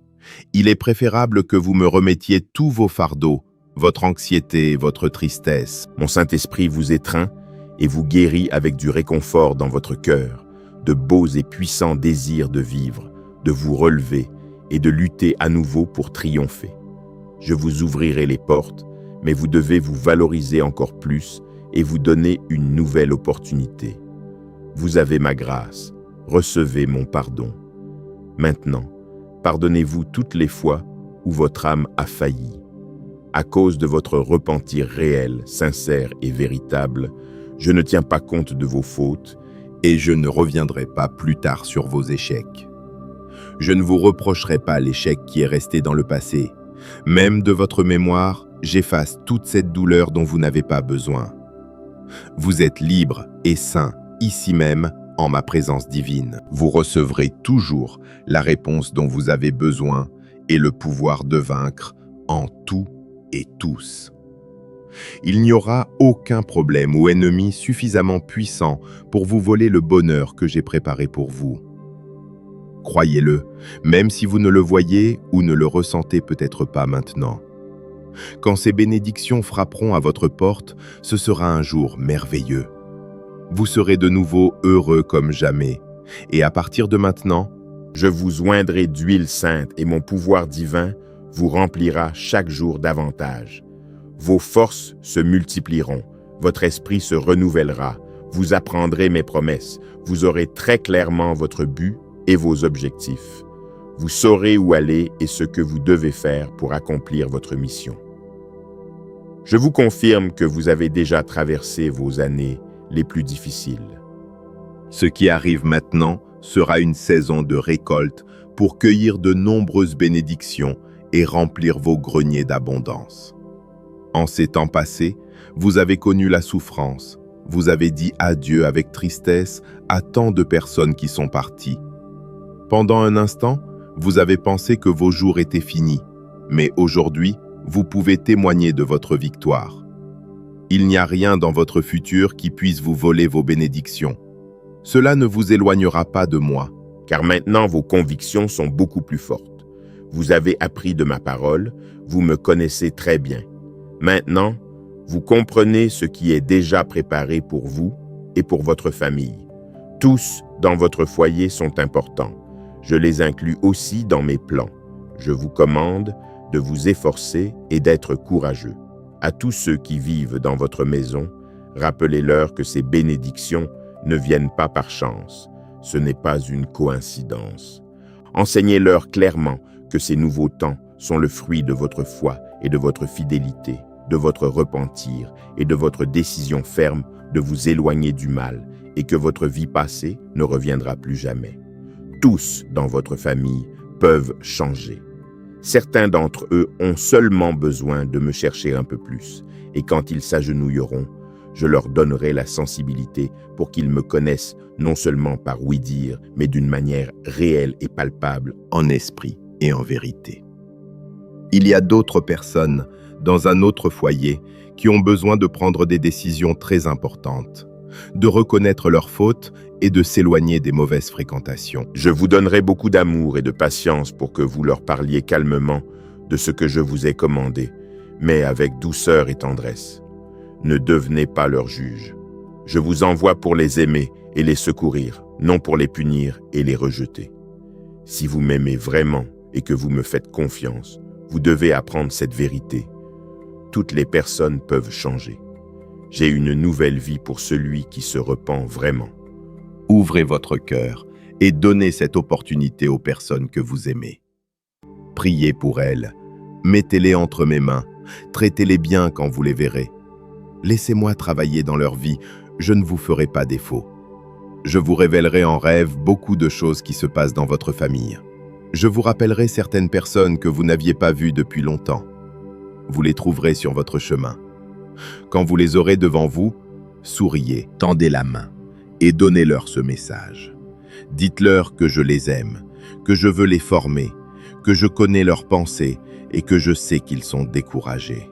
Il est préférable que vous me remettiez tous vos fardeaux, votre anxiété et votre tristesse. Mon Saint-Esprit vous étreint et vous guérit avec du réconfort dans votre cœur, de beaux et puissants désirs de vivre, de vous relever et de lutter à nouveau pour triompher. Je vous ouvrirai les portes, mais vous devez vous valoriser encore plus et vous donner une nouvelle opportunité. Vous avez ma grâce, recevez mon pardon. Maintenant, pardonnez-vous toutes les fois où votre âme a failli. À cause de votre repentir réel, sincère et véritable, je ne tiens pas compte de vos fautes et je ne reviendrai pas plus tard sur vos échecs. Je ne vous reprocherai pas l'échec qui est resté dans le passé. Même de votre mémoire, j'efface toute cette douleur dont vous n'avez pas besoin. Vous êtes libre et saint, ici même, en ma présence divine. Vous recevrez toujours la réponse dont vous avez besoin et le pouvoir de vaincre en tout et tous. Il n'y aura aucun problème ou ennemi suffisamment puissant pour vous voler le bonheur que j'ai préparé pour vous. Croyez-le, même si vous ne le voyez ou ne le ressentez peut-être pas maintenant. Quand ces bénédictions frapperont à votre porte, ce sera un jour merveilleux. Vous serez de nouveau heureux comme jamais. Et à partir de maintenant, je vous oindrai d'huile sainte et mon pouvoir divin vous remplira chaque jour davantage. Vos forces se multiplieront, votre esprit se renouvellera, vous apprendrez mes promesses, vous aurez très clairement votre but et vos objectifs. Vous saurez où aller et ce que vous devez faire pour accomplir votre mission. Je vous confirme que vous avez déjà traversé vos années les plus difficiles. Ce qui arrive maintenant sera une saison de récolte pour cueillir de nombreuses bénédictions et remplir vos greniers d'abondance. En ces temps passés, vous avez connu la souffrance, vous avez dit adieu avec tristesse à tant de personnes qui sont parties. Pendant un instant, vous avez pensé que vos jours étaient finis, mais aujourd'hui, vous pouvez témoigner de votre victoire. Il n'y a rien dans votre futur qui puisse vous voler vos bénédictions. Cela ne vous éloignera pas de moi. Car maintenant vos convictions sont beaucoup plus fortes. Vous avez appris de ma parole, vous me connaissez très bien. Maintenant, vous comprenez ce qui est déjà préparé pour vous et pour votre famille. Tous dans votre foyer sont importants. Je les inclus aussi dans mes plans. Je vous commande de vous efforcer et d'être courageux. À tous ceux qui vivent dans votre maison, rappelez-leur que ces bénédictions ne viennent pas par chance. Ce n'est pas une coïncidence. Enseignez-leur clairement que ces nouveaux temps sont le fruit de votre foi et de votre fidélité, de votre repentir et de votre décision ferme de vous éloigner du mal et que votre vie passée ne reviendra plus jamais. Tous dans votre famille peuvent changer. Certains d'entre eux ont seulement besoin de me chercher un peu plus, et quand ils s'agenouilleront, je leur donnerai la sensibilité pour qu'ils me connaissent non seulement par oui-dire, mais d'une manière réelle et palpable, en esprit et en vérité. Il y a d'autres personnes, dans un autre foyer, qui ont besoin de prendre des décisions très importantes, de reconnaître leurs fautes et de s'éloigner des mauvaises fréquentations. Je vous donnerai beaucoup d'amour et de patience pour que vous leur parliez calmement de ce que je vous ai commandé, mais avec douceur et tendresse. Ne devenez pas leur juge. Je vous envoie pour les aimer et les secourir, non pour les punir et les rejeter. Si vous m'aimez vraiment et que vous me faites confiance, vous devez apprendre cette vérité. Toutes les personnes peuvent changer. J'ai une nouvelle vie pour celui qui se repent vraiment. Ouvrez votre cœur et donnez cette opportunité aux personnes que vous aimez. Priez pour elles, mettez-les entre mes mains, traitez-les bien quand vous les verrez. Laissez-moi travailler dans leur vie, je ne vous ferai pas défaut. Je vous révélerai en rêve beaucoup de choses qui se passent dans votre famille. Je vous rappellerai certaines personnes que vous n'aviez pas vues depuis longtemps. Vous les trouverez sur votre chemin. Quand vous les aurez devant vous, souriez, tendez la main et donnez-leur ce message. Dites-leur que je les aime, que je veux les former, que je connais leurs pensées et que je sais qu'ils sont découragés.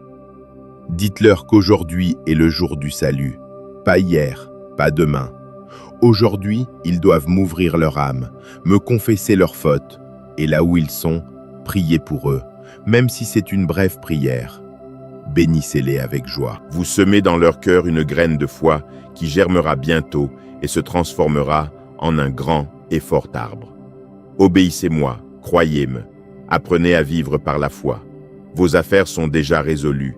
Dites-leur qu'aujourd'hui est le jour du salut, pas hier, pas demain. Aujourd'hui, ils doivent m'ouvrir leur âme, me confesser leurs fautes, et là où ils sont, priez pour eux, même si c'est une brève prière. Bénissez-les avec joie. Vous semez dans leur cœur une graine de foi qui germera bientôt et se transformera en un grand et fort arbre. Obéissez-moi, croyez-me, apprenez à vivre par la foi. Vos affaires sont déjà résolues.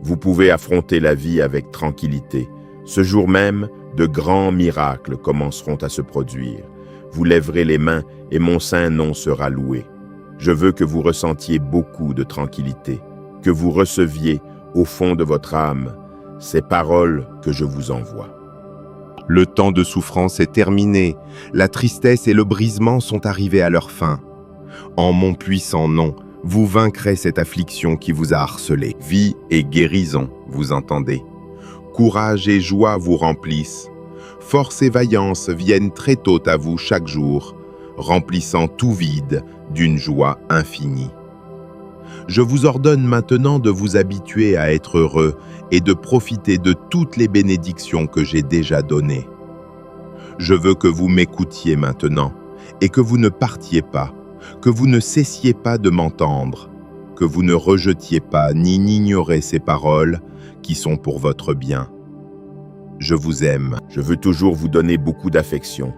Vous pouvez affronter la vie avec tranquillité. Ce jour même, de grands miracles commenceront à se produire. Vous lèverez les mains et mon saint nom sera loué. Je veux que vous ressentiez beaucoup de tranquillité, que vous receviez au fond de votre âme ces paroles que je vous envoie. Le temps de souffrance est terminé, la tristesse et le brisement sont arrivés à leur fin. En mon puissant nom, vous vaincrez cette affliction qui vous a harcelé. Vie et guérison, vous entendez. Courage et joie vous remplissent. Force et vaillance viennent très tôt à vous chaque jour, remplissant tout vide d'une joie infinie. Je vous ordonne maintenant de vous habituer à être heureux et de profiter de toutes les bénédictions que j'ai déjà données. Je veux que vous m'écoutiez maintenant et que vous ne partiez pas, que vous ne cessiez pas de m'entendre, que vous ne rejetiez pas ni n'ignorez ces paroles qui sont pour votre bien. Je vous aime. Je veux toujours vous donner beaucoup d'affection,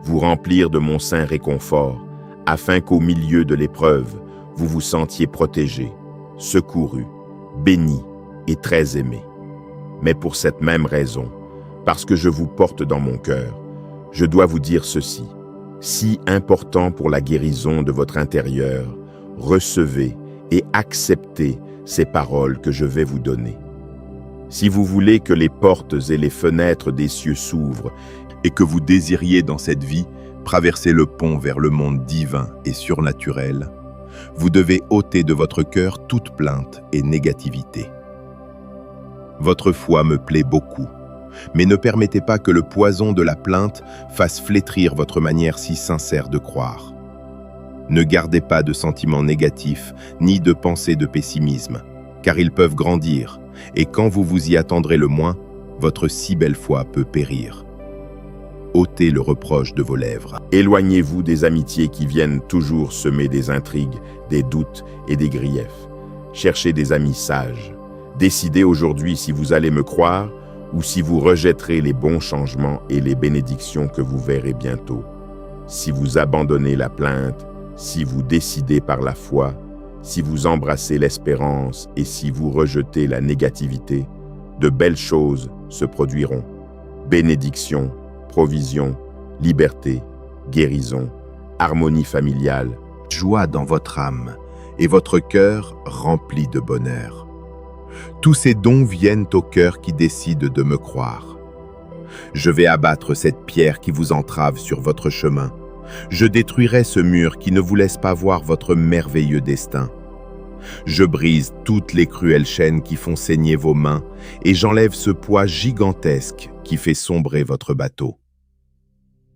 vous remplir de mon saint réconfort, afin qu'au milieu de l'épreuve, vous vous sentiez protégé, secouru, béni et très aimé. Mais pour cette même raison, parce que je vous porte dans mon cœur, je dois vous dire ceci. Si important pour la guérison de votre intérieur, recevez et acceptez ces paroles que je vais vous donner. Si vous voulez que les portes et les fenêtres des cieux s'ouvrent et que vous désiriez dans cette vie traverser le pont vers le monde divin et surnaturel, vous devez ôter de votre cœur toute plainte et négativité. Votre foi me plaît beaucoup, mais ne permettez pas que le poison de la plainte fasse flétrir votre manière si sincère de croire. Ne gardez pas de sentiments négatifs ni de pensées de pessimisme, car ils peuvent grandir, et quand vous vous y attendrez le moins, votre si belle foi peut périr. Ôtez le reproche de vos lèvres. Éloignez-vous des amitiés qui viennent toujours semer des intrigues, des doutes et des griefs. Cherchez des amis sages. Décidez aujourd'hui si vous allez me croire ou si vous rejetterez les bons changements et les bénédictions que vous verrez bientôt. Si vous abandonnez la plainte, si vous décidez par la foi, si vous embrassez l'espérance et si vous rejetez la négativité, de belles choses se produiront. Bénédiction, provision, liberté, guérison, harmonie familiale, joie dans votre âme et votre cœur rempli de bonheur. Tous ces dons viennent au cœur qui décide de me croire. Je vais abattre cette pierre qui vous entrave sur votre chemin. Je détruirai ce mur qui ne vous laisse pas voir votre merveilleux destin. Je brise toutes les cruelles chaînes qui font saigner vos mains et j'enlève ce poids gigantesque qui fait sombrer votre bateau.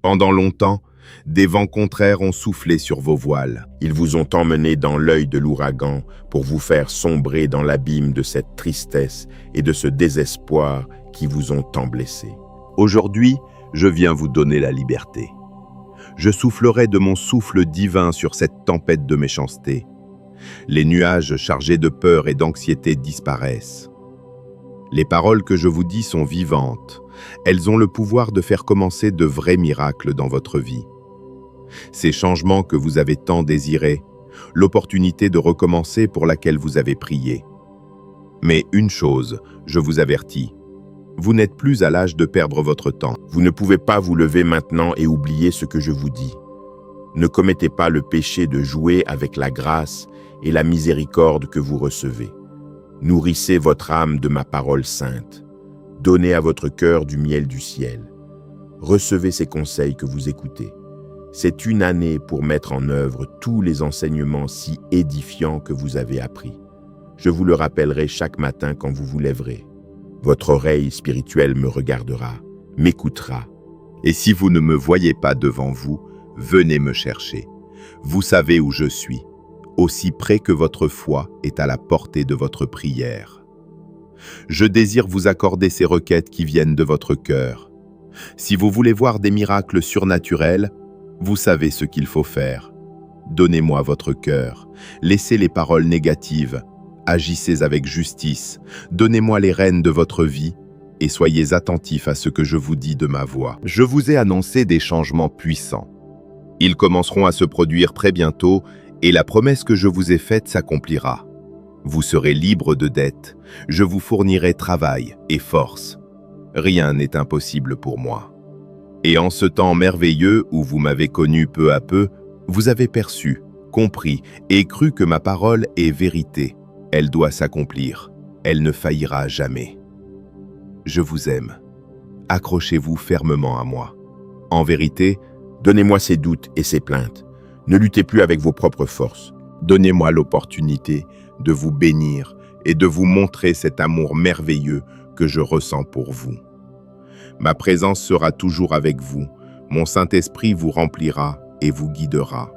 Pendant longtemps, des vents contraires ont soufflé sur vos voiles. Ils vous ont emmené dans l'œil de l'ouragan pour vous faire sombrer dans l'abîme de cette tristesse et de ce désespoir qui vous ont tant blessé. Aujourd'hui, je viens vous donner la liberté. Je soufflerai de mon souffle divin sur cette tempête de méchanceté. Les nuages chargés de peur et d'anxiété disparaissent. Les paroles que je vous dis sont vivantes. Elles ont le pouvoir de faire commencer de vrais miracles dans votre vie. Ces changements que vous avez tant désirés, l'opportunité de recommencer pour laquelle vous avez prié. Mais une chose, je vous avertis, Vous n'êtes plus à l'âge de perdre votre temps. Vous ne pouvez pas vous lever maintenant et oublier ce que je vous dis. Ne commettez pas le péché de jouer avec la grâce et la miséricorde que vous recevez. Nourrissez votre âme de ma parole sainte. Donnez à votre cœur du miel du ciel. Recevez ces conseils que vous écoutez. C'est une année pour mettre en œuvre tous les enseignements si édifiants que vous avez appris. Je vous le rappellerai chaque matin quand vous vous lèverez. Votre oreille spirituelle me regardera, m'écoutera. Et si vous ne me voyez pas devant vous, venez me chercher. Vous savez où je suis, aussi près que votre foi est à la portée de votre prière. Je désire vous accorder ces requêtes qui viennent de votre cœur. Si vous voulez voir des miracles surnaturels, vous savez ce qu'il faut faire. Donnez-moi votre cœur, laissez les paroles négatives, agissez avec justice, donnez-moi les rênes de votre vie et soyez attentifs à ce que je vous dis de ma voix. Je vous ai annoncé des changements puissants. Ils commenceront à se produire très bientôt et la promesse que je vous ai faite s'accomplira. Vous serez libre de dettes, je vous fournirai travail et force. Rien n'est impossible pour moi. Et en ce temps merveilleux où vous m'avez connu peu à peu, vous avez perçu, compris et cru que ma parole est vérité. Elle doit s'accomplir, elle ne faillira jamais. Je vous aime. Accrochez-vous fermement à moi. En vérité, donnez-moi ces doutes et ces plaintes. Ne luttez plus avec vos propres forces. Donnez-moi l'opportunité de vous bénir et de vous montrer cet amour merveilleux que je ressens pour vous. Ma présence sera toujours avec vous. Mon Saint-Esprit vous remplira et vous guidera.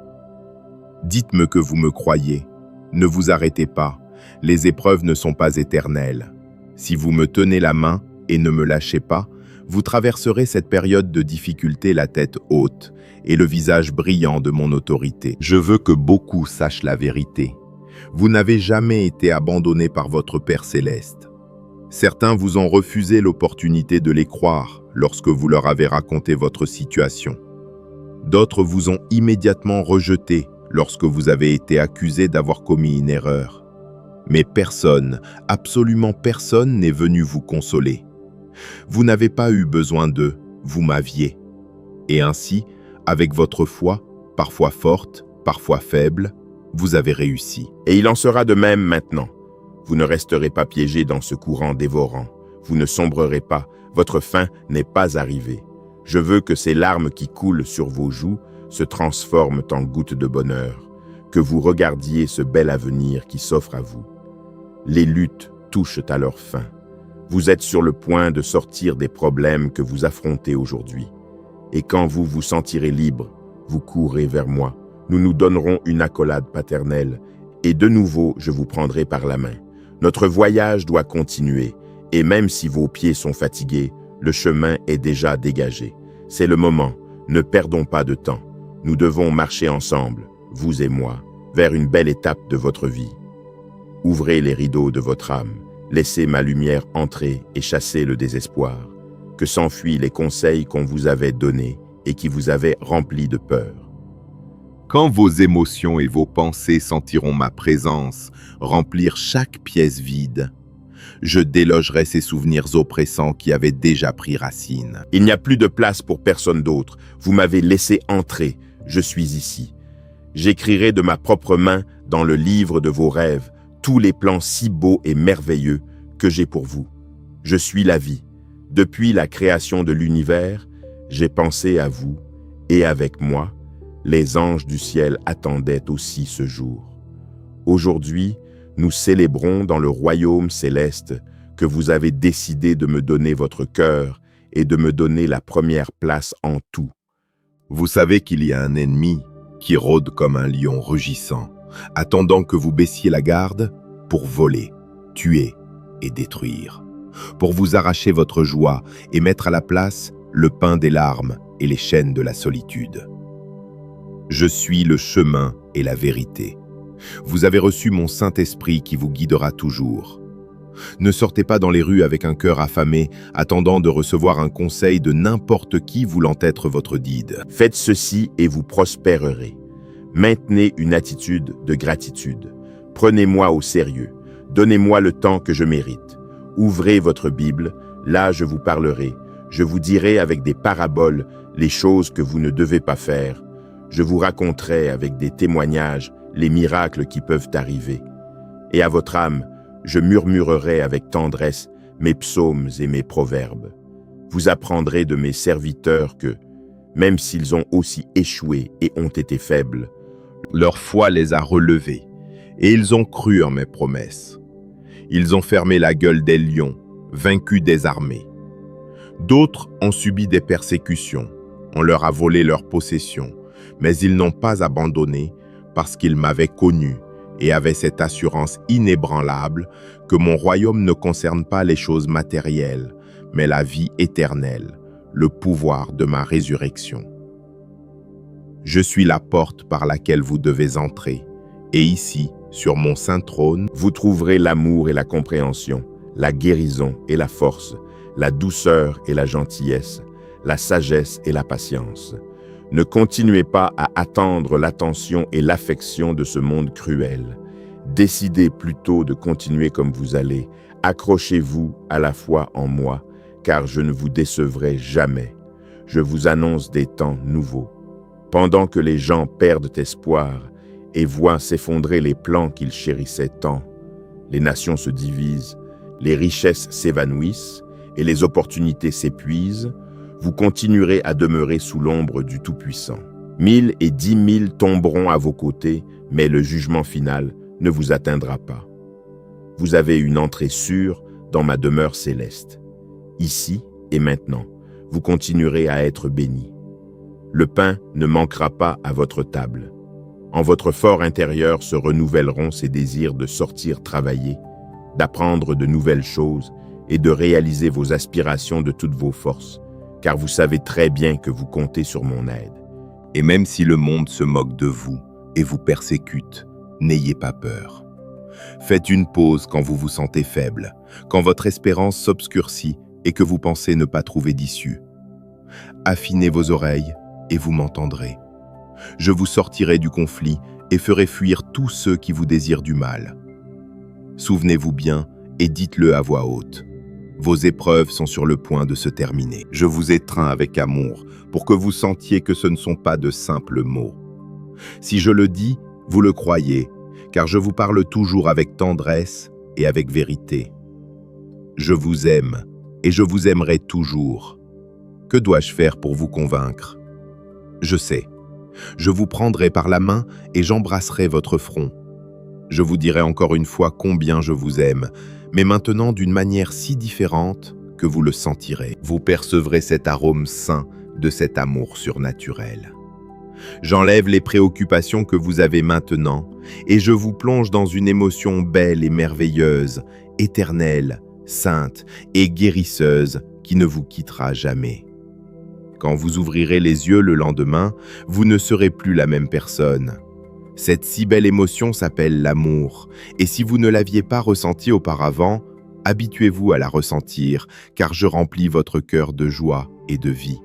Dites-me que vous me croyez. Ne vous arrêtez pas. Les épreuves ne sont pas éternelles. Si vous me tenez la main et ne me lâchez pas, vous traverserez cette période de difficulté la tête haute et le visage brillant de mon autorité. Je veux que beaucoup sachent la vérité. Vous n'avez jamais été abandonné par votre Père céleste. Certains vous ont refusé l'opportunité de les croire lorsque vous leur avez raconté votre situation. D'autres vous ont immédiatement rejeté lorsque vous avez été accusé d'avoir commis une erreur. Mais personne, absolument personne n'est venu vous consoler. Vous n'avez pas eu besoin d'eux, vous m'aviez. Et ainsi, avec votre foi, parfois forte, parfois faible, vous avez réussi. Et il en sera de même maintenant. Vous ne resterez pas piégé dans ce courant dévorant. Vous ne sombrerez pas. Votre fin n'est pas arrivée. Je veux que ces larmes qui coulent sur vos joues se transforment en gouttes de bonheur, que vous regardiez ce bel avenir qui s'offre à vous. Les luttes touchent à leur fin. Vous êtes sur le point de sortir des problèmes que vous affrontez aujourd'hui. Et quand vous vous sentirez libre, vous courrez vers moi. Nous nous donnerons une accolade paternelle et de nouveau je vous prendrai par la main. Notre voyage doit continuer et même si vos pieds sont fatigués, le chemin est déjà dégagé. C'est le moment, ne perdons pas de temps. Nous devons marcher ensemble, vous et moi, vers une belle étape de votre vie. Ouvrez les rideaux de votre âme, laissez ma lumière entrer et chasser le désespoir, que s'enfuient les conseils qu'on vous avait donnés et qui vous avaient rempli de peur. Quand vos émotions et vos pensées sentiront ma présence remplir chaque pièce vide, je délogerai ces souvenirs oppressants qui avaient déjà pris racine. Il n'y a plus de place pour personne d'autre. Vous m'avez laissé entrer. Je suis ici. J'écrirai de ma propre main dans le livre de vos rêves tous les plans si beaux et merveilleux que j'ai pour vous. Je suis la vie. Depuis la création de l'univers, j'ai pensé à vous et avec moi, les anges du ciel attendaient aussi ce jour. Aujourd'hui, nous célébrons dans le royaume céleste que vous avez décidé de me donner votre cœur et de me donner la première place en tout. Vous savez qu'il y a un ennemi qui rôde comme un lion rugissant, attendant que vous baissiez la garde pour voler, tuer et détruire, pour vous arracher votre joie et mettre à la place le pain des larmes et les chaînes de la solitude. Je suis le chemin et la vérité. Vous avez reçu mon Saint-Esprit qui vous guidera toujours. Ne sortez pas dans les rues avec un cœur affamé, attendant de recevoir un conseil de n'importe qui voulant être votre guide. Faites ceci et vous prospérerez. Maintenez une attitude de gratitude. Prenez-moi au sérieux. Donnez-moi le temps que je mérite. Ouvrez votre Bible, Là, je vous parlerai. Je vous dirai avec des paraboles les choses que vous ne devez pas faire. Je vous raconterai avec des témoignages les miracles qui peuvent arriver. Et à votre âme, je murmurerai avec tendresse mes psaumes et mes proverbes. Vous apprendrez de mes serviteurs que, même s'ils ont aussi échoué et ont été faibles, Leur foi les a relevés, et ils ont cru en mes promesses. Ils ont fermé la gueule des lions, vaincu des armées. D'autres ont subi des persécutions, on leur a volé leurs possessions, mais ils n'ont pas abandonné parce qu'ils m'avaient connu et avaient cette assurance inébranlable que mon royaume ne concerne pas les choses matérielles, mais la vie éternelle, le pouvoir de ma résurrection. Je suis la porte par laquelle vous devez entrer, et ici, sur mon saint trône, vous trouverez l'amour et la compréhension, la guérison et la force, la douceur et la gentillesse, la sagesse et la patience. Ne continuez pas à attendre l'attention et l'affection de ce monde cruel. Décidez plutôt de continuer comme vous allez. Accrochez-vous à la foi en moi, car je ne vous décevrai jamais. Je vous annonce des temps nouveaux. Pendant que les gens perdent espoir et voient s'effondrer les plans qu'ils chérissaient tant, les nations se divisent, les richesses s'évanouissent et les opportunités s'épuisent, vous continuerez à demeurer sous l'ombre du Tout-Puissant. 1000 et 10 000 tomberont à vos côtés, mais le jugement final ne vous atteindra pas. Vous avez une entrée sûre dans ma demeure céleste. Ici et maintenant, vous continuerez à être bénis. Le pain ne manquera pas à votre table. En votre fort intérieur se renouvelleront ces désirs de sortir travailler, d'apprendre de nouvelles choses et de réaliser vos aspirations de toutes vos forces, car vous savez très bien que vous comptez sur mon aide. et même si le monde se moque de vous et vous persécute, n'ayez pas peur. Faites une pause quand vous vous sentez faible, quand votre espérance s'obscurcit et que vous pensez ne pas trouver d'issue. Affinez vos oreilles et vous m'entendrez. Je vous sortirai du conflit et ferai fuir tous ceux qui vous désirent du mal. Souvenez-vous bien et dites-le à voix haute. Vos épreuves sont sur le point de se terminer. Je vous étreins avec amour pour que vous sentiez que ce ne sont pas de simples mots. Si je le dis, vous le croyez, car je vous parle toujours avec tendresse et avec vérité. Je vous aime et je vous aimerai toujours. Que dois-je faire pour vous convaincre? Je sais. Je vous prendrai par la main et j'embrasserai votre front. Je vous dirai encore une fois combien je vous aime, mais maintenant d'une manière si différente que vous le sentirez. Vous percevrez cet arôme sain de cet amour surnaturel. J'enlève les préoccupations que vous avez maintenant et je vous plonge dans une émotion belle et merveilleuse, éternelle, sainte et guérisseuse qui ne vous quittera jamais. Quand vous ouvrirez les yeux le lendemain, vous ne serez plus la même personne. Cette si belle émotion s'appelle l'amour, et si vous ne l'aviez pas ressentie auparavant, habituez-vous à la ressentir, car je remplis votre cœur de joie et de vie.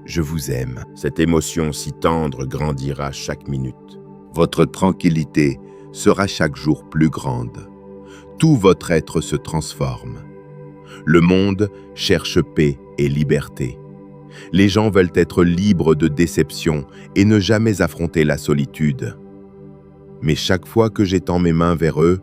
Je vous aime. Cette émotion si tendre grandira chaque minute. Votre tranquillité sera chaque jour plus grande. Tout votre être se transforme. Le monde cherche paix et liberté. Les gens veulent être libres de déception et ne jamais affronter la solitude. Mais chaque fois que j'étends mes mains vers eux,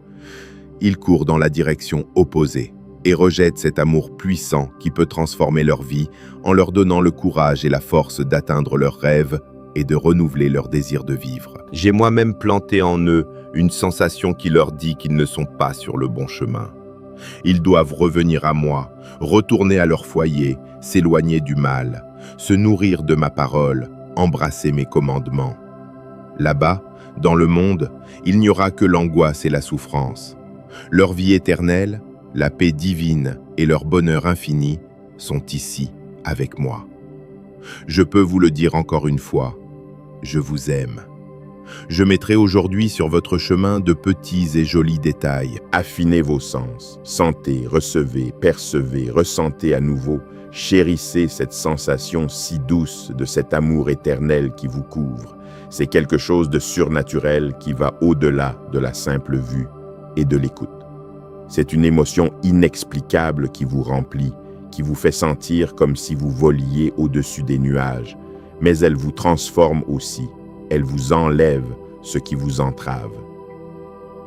ils courent dans la direction opposée et rejettent cet amour puissant qui peut transformer leur vie en leur donnant le courage et la force d'atteindre leurs rêves et de renouveler leur désir de vivre. J'ai moi-même planté en eux une sensation qui leur dit qu'ils ne sont pas sur le bon chemin. Ils doivent revenir à moi, retourner à leur foyer, s'éloigner du mal, se nourrir de ma parole, embrasser mes commandements. Là-bas, dans le monde, il n'y aura que l'angoisse et la souffrance. Leur vie éternelle, la paix divine et leur bonheur infini sont ici, avec moi. Je peux vous le dire encore une fois, je vous aime. Je mettrai aujourd'hui sur votre chemin de petits et jolis détails. Affinez vos sens, sentez, recevez, percevez, ressentez à nouveau, chérissez cette sensation si douce de cet amour éternel qui vous couvre. C'est quelque chose de surnaturel qui va au-delà de la simple vue et de l'écoute. C'est une émotion inexplicable qui vous remplit, qui vous fait sentir comme si vous voliez au-dessus des nuages, mais elle vous transforme aussi, elle vous enlève ce qui vous entrave.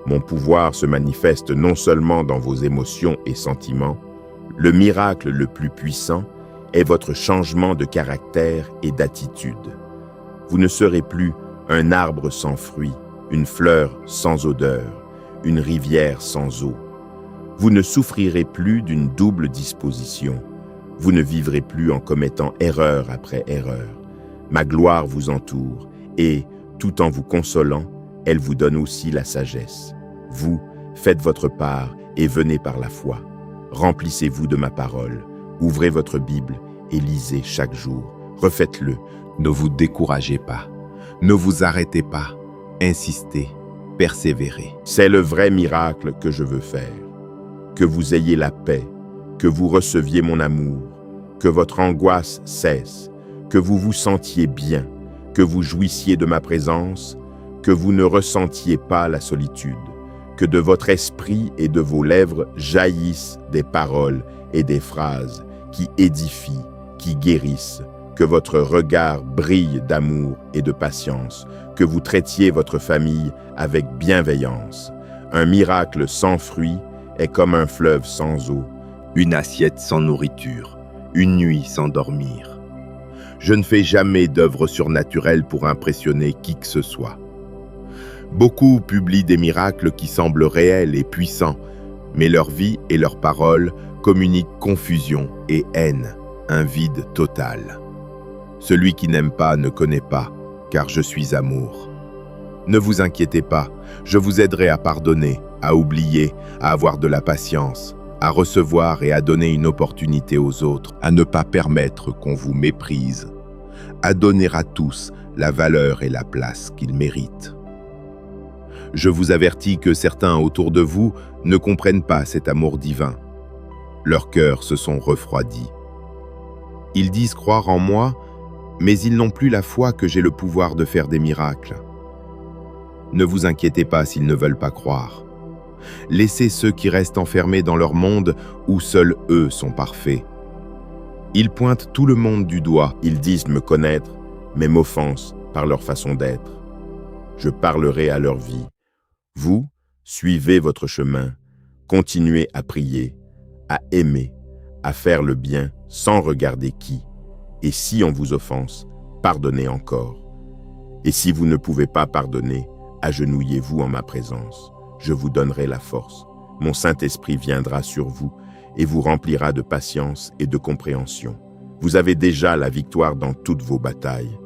Mon pouvoir se manifeste non seulement dans vos émotions et sentiments, le miracle le plus puissant est votre changement de caractère et d'attitude. Vous ne serez plus un arbre sans fruits, une fleur sans odeur, une rivière sans eau. Vous ne souffrirez plus d'une double disposition. Vous ne vivrez plus en commettant erreur après erreur. Ma gloire vous entoure et, tout en vous consolant, elle vous donne aussi la sagesse. Vous, faites votre part et venez par la foi. Remplissez-vous de ma parole. Ouvrez votre Bible et lisez chaque jour. Refaites-le. Ne vous découragez pas. Ne vous arrêtez pas. Insistez. Persévérez. C'est le vrai miracle que je veux faire. Que vous ayez la paix, que vous receviez mon amour, que votre angoisse cesse, que vous vous sentiez bien, que vous jouissiez de ma présence, que vous ne ressentiez pas la solitude, que de votre esprit et de vos lèvres jaillissent des paroles et des phrases qui édifient, qui guérissent, que votre regard brille d'amour et de patience, que vous traitiez votre famille avec bienveillance. Un miracle sans fruits est comme un fleuve sans eau. Une assiette sans nourriture, une nuit sans dormir. Je ne fais jamais d'œuvre surnaturelle pour impressionner qui que ce soit. Beaucoup publient des miracles qui semblent réels et puissants, mais leur vie et leurs paroles communiquent confusion et haine, un vide total. Celui qui n'aime pas ne connaît pas, car je suis amour. Ne vous inquiétez pas, je vous aiderai à pardonner, à oublier, à avoir de la patience, à recevoir et à donner une opportunité aux autres, à ne pas permettre qu'on vous méprise, à donner à tous la valeur et la place qu'ils méritent. Je vous avertis que certains autour de vous ne comprennent pas cet amour divin. Leurs cœurs se sont refroidis. Ils disent croire en moi, mais ils n'ont plus la foi que j'ai le pouvoir de faire des miracles. Ne vous inquiétez pas s'ils ne veulent pas croire. Laissez ceux qui restent enfermés dans leur monde où seuls eux sont parfaits. Ils pointent tout le monde du doigt. Ils disent me connaître, mais m'offensent par leur façon d'être. Je parlerai à leur vie. Vous, suivez votre chemin, continuez à prier, à aimer, à faire le bien sans regarder qui. Et si on vous offense, pardonnez encore. Et si vous ne pouvez pas pardonner, agenouillez-vous en ma présence. Je vous donnerai la force. Mon Saint-Esprit viendra sur vous et vous remplira de patience et de compréhension. Vous avez déjà la victoire dans toutes vos batailles.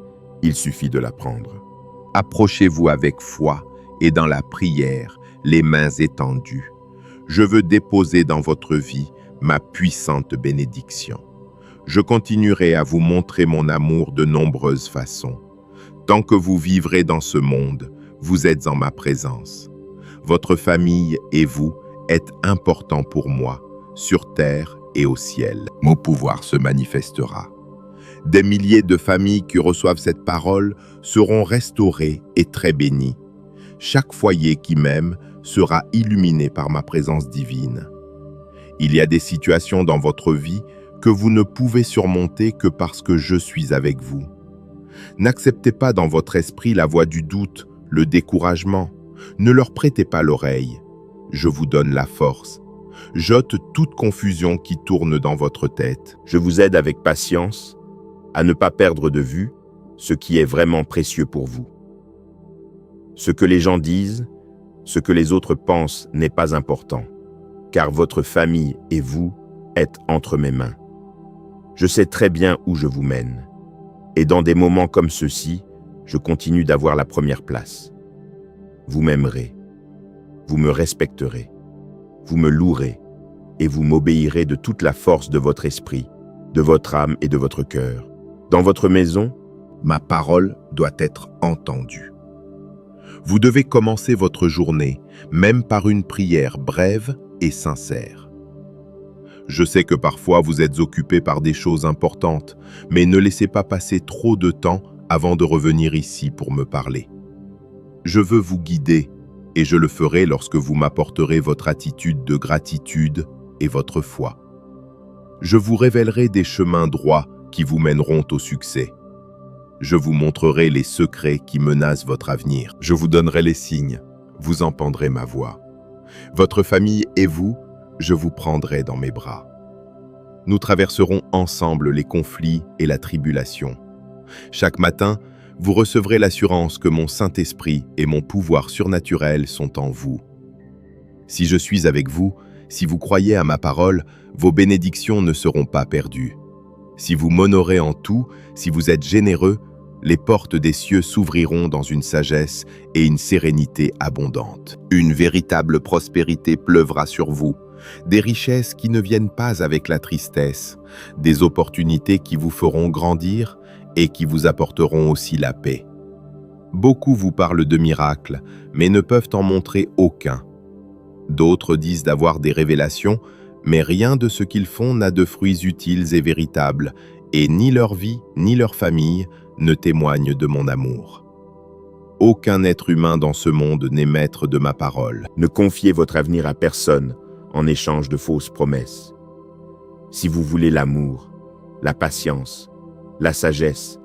Il suffit de la prendre. Approchez-vous avec foi et dans la prière, les mains étendues. Je veux déposer dans votre vie ma puissante bénédiction. Je continuerai à vous montrer mon amour de nombreuses façons. Tant que vous vivrez dans ce monde, vous êtes en ma présence. Votre famille et vous êtes importants pour moi, sur terre et au ciel. Mon pouvoir se manifestera. Des milliers de familles qui reçoivent cette parole seront restaurées et très bénies. Chaque foyer qui m'aime sera illuminé par ma présence divine. Il y a des situations dans votre vie que vous ne pouvez surmonter que parce que je suis avec vous. N'acceptez pas dans votre esprit la voix du doute, le découragement. Ne leur prêtez pas l'oreille. Je vous donne la force. J'ôte toute confusion qui tourne dans votre tête. Je vous aide avec patience à ne pas perdre de vue ce qui est vraiment précieux pour vous. Ce que les gens disent, ce que les autres pensent n'est pas important, car votre famille et vous êtes entre mes mains. Je sais très bien où je vous mène, et dans des moments comme ceux-ci, je continue d'avoir la première place. Vous m'aimerez, vous me respecterez, vous me louerez, et vous m'obéirez de toute la force de votre esprit, de votre âme et de votre cœur. Dans votre maison, ma parole doit être entendue. Vous devez commencer votre journée, même par une prière brève et sincère. Je sais que parfois vous êtes occupé par des choses importantes, mais ne laissez pas passer trop de temps avant de revenir ici pour me parler. Je veux vous guider, et je le ferai lorsque vous m'apporterez votre attitude de gratitude et votre foi. Je vous révélerai des chemins droits qui vous mèneront au succès. Je vous montrerai les secrets qui menacent votre avenir. Je vous donnerai les signes, vous entendrez ma voix. Votre famille et vous, je vous prendrai dans mes bras. Nous traverserons ensemble les conflits et la tribulation. Chaque matin, vous recevrez l'assurance que mon Saint-Esprit et mon pouvoir surnaturel sont en vous. Si je suis avec vous, si vous croyez à ma parole, vos bénédictions ne seront pas perdues. Si vous m'honorez en tout, si vous êtes généreux, les portes des cieux s'ouvriront dans une sagesse et une sérénité abondante. Une véritable prospérité pleuvra sur vous, des richesses qui ne viennent pas avec la tristesse, des opportunités qui vous feront grandir et qui vous apporteront aussi la paix. Beaucoup vous parlent de miracles, mais ne peuvent en montrer aucun. D'autres disent d'avoir des révélations, mais rien de ce qu'ils font n'a de fruits utiles et véritables, et ni leur vie, ni leur famille ne témoignent de mon amour. Aucun être humain dans ce monde n'est maître de ma parole. Ne confiez votre avenir à personne en échange de fausses promesses. Si vous voulez l'amour, la patience, la sagesse,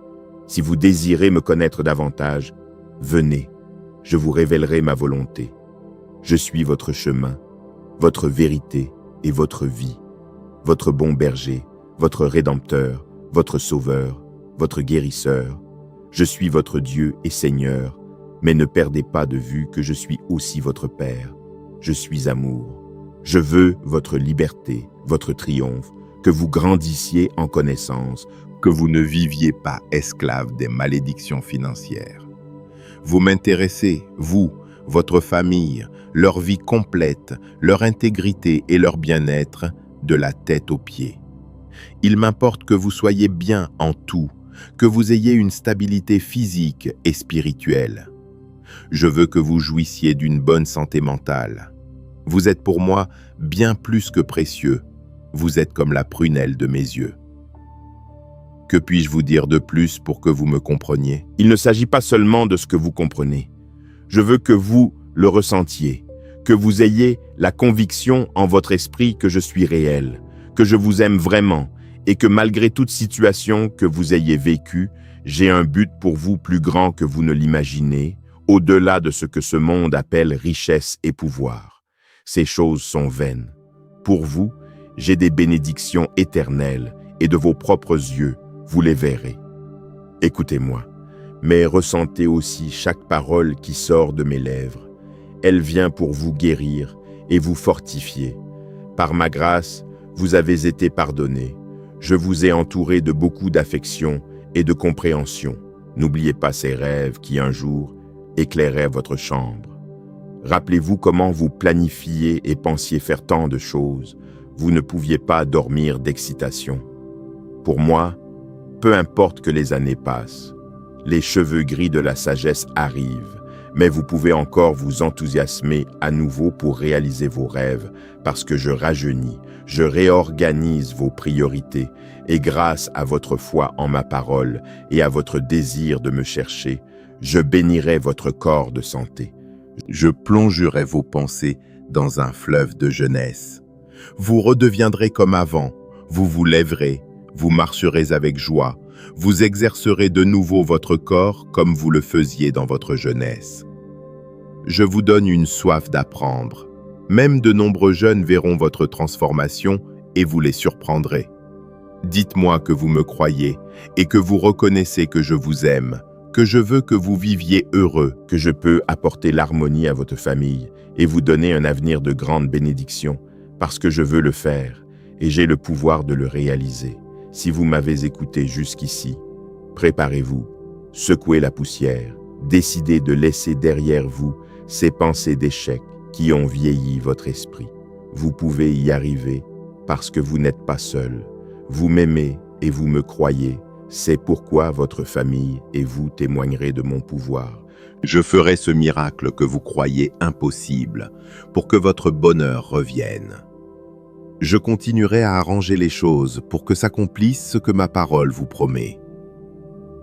si vous désirez me connaître davantage, venez, je vous révélerai ma volonté. Je suis votre chemin, votre vérité et votre vie, votre bon berger, votre rédempteur, votre sauveur, votre guérisseur. Je suis votre Dieu et Seigneur, mais ne perdez pas de vue que je suis aussi votre Père. Je suis amour. Je veux votre liberté, votre triomphe, que vous grandissiez en connaissance, que vous ne viviez pas esclave des malédictions financières. Vous m'intéressez, vous, votre famille, leur vie complète, leur intégrité et leur bien-être, de la tête aux pieds. Il m'importe que vous soyez bien en tout, que vous ayez une stabilité physique et spirituelle. Je veux que vous jouissiez d'une bonne santé mentale. Vous êtes pour moi bien plus que précieux. Vous êtes comme la prunelle de mes yeux. Que puis-je vous dire de plus pour que vous me compreniez? Il ne s'agit pas seulement de ce que vous comprenez. Je veux que vous le ressentiez, que vous ayez la conviction en votre esprit que je suis réel, que je vous aime vraiment et que malgré toute situation que vous ayez vécue, j'ai un but pour vous plus grand que vous ne l'imaginez, au-delà de ce que ce monde appelle richesse et pouvoir. Ces choses sont vaines. Pour vous, j'ai des bénédictions éternelles et de vos propres yeux, vous les verrez. Écoutez-moi, mais ressentez aussi chaque parole qui sort de mes lèvres. Elle vient pour vous guérir et vous fortifier. Par ma grâce, vous avez été pardonnés. Je vous ai entouré de beaucoup d'affection et de compréhension. N'oubliez pas ces rêves qui un jour éclairaient votre chambre. Rappelez-vous comment vous planifiez et pensiez faire tant de choses. Vous ne pouviez pas dormir d'excitation. Pour moi, peu importe que les années passent, les cheveux gris de la sagesse arrivent, mais vous pouvez encore vous enthousiasmer à nouveau pour réaliser vos rêves, parce que je rajeunis, je réorganise vos priorités, et grâce à votre foi en ma parole et à votre désir de me chercher, je bénirai votre corps de santé. Je plongerai vos pensées dans un fleuve de jeunesse. Vous redeviendrez comme avant, vous vous lèverez, vous marcherez avec joie, vous exercerez de nouveau votre corps comme vous le faisiez dans votre jeunesse. Je vous donne une soif d'apprendre. Même de nombreux jeunes verront votre transformation et vous les surprendrez. Dites-moi que vous me croyez et que vous reconnaissez que je vous aime, que je veux que vous viviez heureux, que je peux apporter l'harmonie à votre famille et vous donner un avenir de grande bénédiction, parce que je veux le faire et j'ai le pouvoir de le réaliser. Si vous m'avez écouté jusqu'ici, préparez-vous, secouez la poussière, décidez de laisser derrière vous ces pensées d'échec qui ont vieilli votre esprit. Vous pouvez y arriver parce que vous n'êtes pas seul. Vous m'aimez et vous me croyez. C'est pourquoi votre famille et vous témoignerez de mon pouvoir. Je ferai ce miracle que vous croyez impossible pour que votre bonheur revienne. Je continuerai à arranger les choses pour que s'accomplisse ce que ma parole vous promet.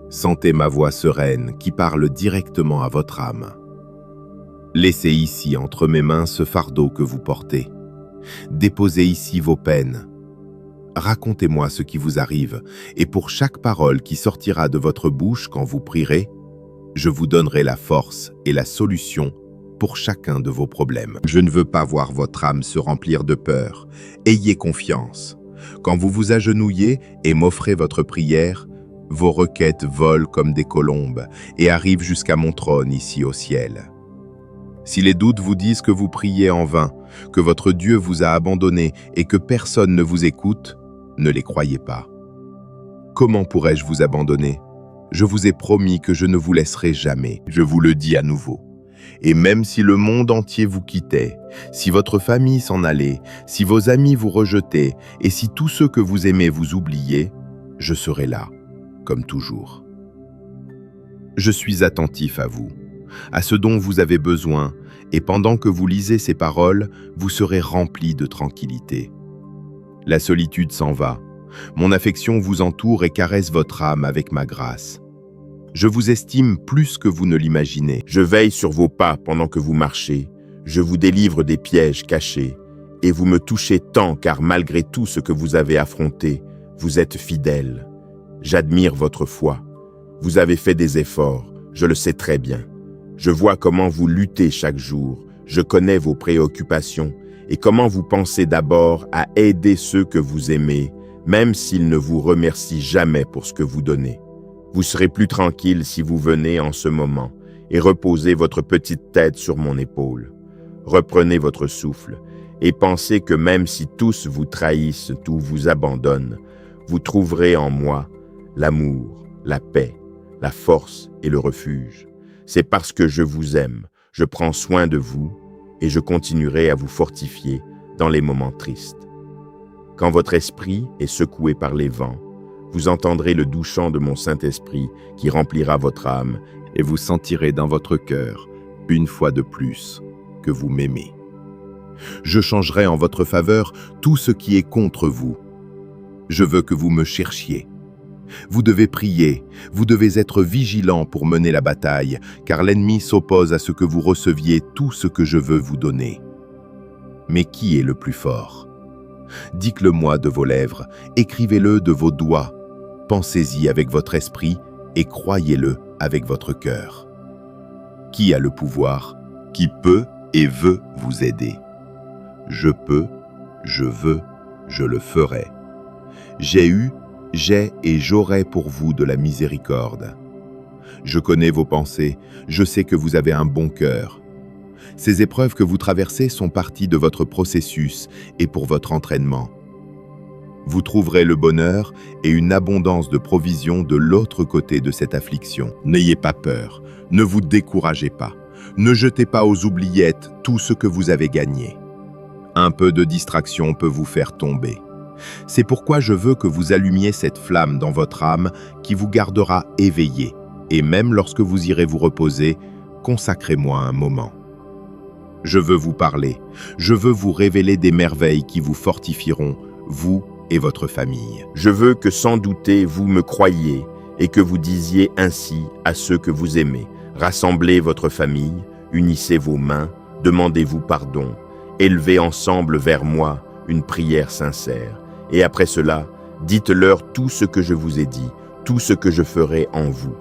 Sentez ma voix sereine qui parle directement à votre âme. Laissez ici entre mes mains ce fardeau que vous portez. Déposez ici vos peines. Racontez-moi ce qui vous arrive, et pour chaque parole qui sortira de votre bouche quand vous prierez, je vous donnerai la force et la solution pour chacun de vos problèmes. Je ne veux pas voir votre âme se remplir de peur. Ayez confiance. Quand vous vous agenouillez et m'offrez votre prière, vos requêtes volent comme des colombes et arrivent jusqu'à mon trône ici au ciel. Si les doutes vous disent que vous priez en vain, que votre Dieu vous a abandonné et que personne ne vous écoute, ne les croyez pas. Comment pourrais-je vous abandonner? Je vous ai promis que je ne vous laisserai jamais. Je vous le dis à nouveau. Et même si le monde entier vous quittait, si votre famille s'en allait, si vos amis vous rejetaient, et si tous ceux que vous aimez vous oubliaient, je serai là, comme toujours. Je suis attentif à vous, à ce dont vous avez besoin, et pendant que vous lisez ces paroles, vous serez remplis de tranquillité. La solitude s'en va. Mon affection vous entoure et caresse votre âme avec ma grâce. Je vous estime plus que vous ne l'imaginez. Je veille sur vos pas pendant que vous marchez, je vous délivre des pièges cachés, et vous me touchez tant car malgré tout ce que vous avez affronté, vous êtes fidèle. J'admire votre foi. Vous avez fait des efforts, je le sais très bien. Je vois comment vous luttez chaque jour, je connais vos préoccupations, et comment vous pensez d'abord à aider ceux que vous aimez, même s'ils ne vous remercient jamais pour ce que vous donnez. Vous serez plus tranquille si vous venez en ce moment et reposez votre petite tête sur mon épaule. Reprenez votre souffle et pensez que même si tous vous trahissent ou vous abandonnent, vous trouverez en moi l'amour, la paix, la force et le refuge. C'est parce que je vous aime, je prends soin de vous et je continuerai à vous fortifier dans les moments tristes. Quand votre esprit est secoué par les vents, vous entendrez le doux chant de mon Saint-Esprit qui remplira votre âme et vous sentirez dans votre cœur, une fois de plus, que vous m'aimez. Je changerai en votre faveur tout ce qui est contre vous. Je veux que vous me cherchiez. Vous devez prier, vous devez être vigilant pour mener la bataille, car l'ennemi s'oppose à ce que vous receviez tout ce que je veux vous donner. Mais qui est le plus fort? Dites-le-moi de vos lèvres, écrivez-le de vos doigts, pensez-y avec votre esprit et croyez-le avec votre cœur. Qui a le pouvoir? Qui peut et veut vous aider? Je peux, je veux, je le ferai. J'ai eu, j'ai et j'aurai pour vous de la miséricorde. Je connais vos pensées, je sais que vous avez un bon cœur. Ces épreuves que vous traversez sont partie de votre processus et pour votre entraînement. Vous trouverez le bonheur et une abondance de provisions de l'autre côté de cette affliction. N'ayez pas peur, ne vous découragez pas, ne jetez pas aux oubliettes tout ce que vous avez gagné. Un peu de distraction peut vous faire tomber. C'est pourquoi je veux que vous allumiez cette flamme dans votre âme qui vous gardera éveillé. Et même lorsque vous irez vous reposer, consacrez-moi un moment. Je veux vous parler, je veux vous révéler des merveilles qui vous fortifieront, vous et votre famille. Je veux que sans douter vous me croyiez et que vous disiez ainsi à ceux que vous aimez. Rassemblez votre famille, unissez vos mains, demandez-vous pardon, élevez ensemble vers moi une prière sincère. Et après cela, dites-leur tout ce que je vous ai dit, tout ce que je ferai en vous.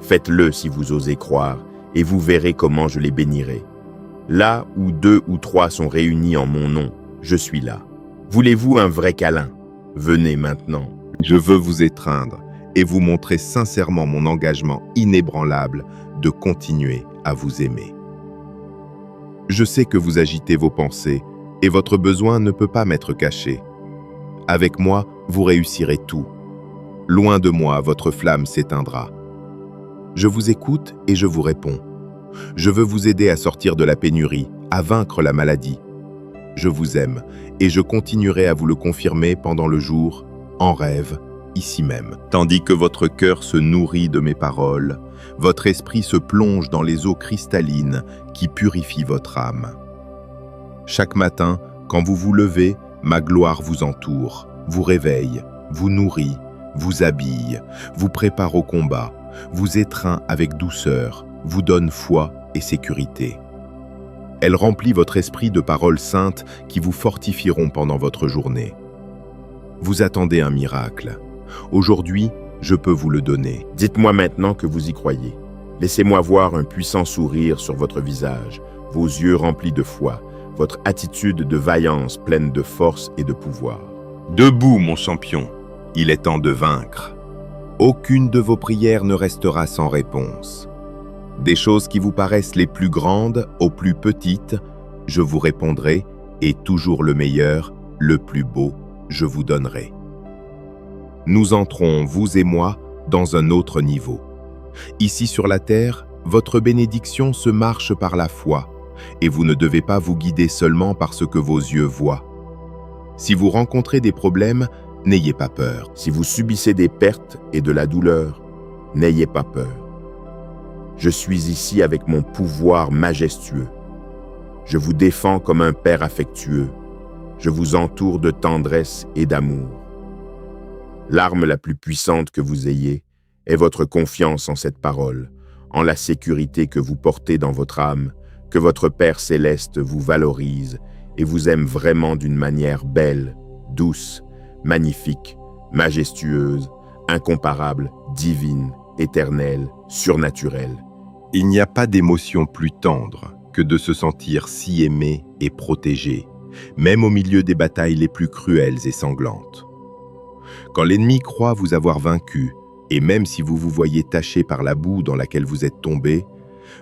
Faites-le si vous osez croire, et vous verrez comment je les bénirai. Là où 2 ou 3 sont réunis en mon nom, je suis là. Voulez-vous un vrai câlin? Venez maintenant. Je veux vous étreindre et vous montrer sincèrement mon engagement inébranlable de continuer à vous aimer. Je sais que vous agitez vos pensées et votre besoin ne peut pas m'être caché. Avec moi, vous réussirez tout. Loin de moi, votre flamme s'éteindra. Je vous écoute et je vous réponds. Je veux vous aider à sortir de la pénurie, à vaincre la maladie. Je vous aime et je continuerai à vous le confirmer pendant le jour, en rêve, ici même. Tandis que votre cœur se nourrit de mes paroles, votre esprit se plonge dans les eaux cristallines qui purifient votre âme. Chaque matin, quand vous vous levez, ma gloire vous entoure, vous réveille, vous nourrit, vous habille, vous prépare au combat, vous étreint avec douceur, vous donne foi et sécurité. Elle remplit votre esprit de paroles saintes qui vous fortifieront pendant votre journée. Vous attendez un miracle. Aujourd'hui, je peux vous le donner. Dites-moi maintenant que vous y croyez. Laissez-moi voir un puissant sourire sur votre visage, vos yeux remplis de foi, votre attitude de vaillance pleine de force et de pouvoir. Debout, mon champion, il est temps de vaincre. Aucune de vos prières ne restera sans réponse. Des choses qui vous paraissent les plus grandes aux plus petites, je vous répondrai, et toujours le meilleur, le plus beau, je vous donnerai. Nous entrons, vous et moi, dans un autre niveau. Ici sur la terre, votre bénédiction se marche par la foi, et vous ne devez pas vous guider seulement par ce que vos yeux voient. Si vous rencontrez des problèmes, n'ayez pas peur. Si vous subissez des pertes et de la douleur, n'ayez pas peur. Je suis ici avec mon pouvoir majestueux. Je vous défends comme un père affectueux. Je vous entoure de tendresse et d'amour. L'arme la plus puissante que vous ayez est votre confiance en cette parole, en la sécurité que vous portez dans votre âme, que votre Père céleste vous valorise et vous aime vraiment d'une manière belle, douce, magnifique, majestueuse, incomparable, divine, éternelle, surnaturelle. Il n'y a pas d'émotion plus tendre que de se sentir si aimé et protégé, même au milieu des batailles les plus cruelles et sanglantes. Quand l'ennemi croit vous avoir vaincu, et même si vous vous voyez taché par la boue dans laquelle vous êtes tombé,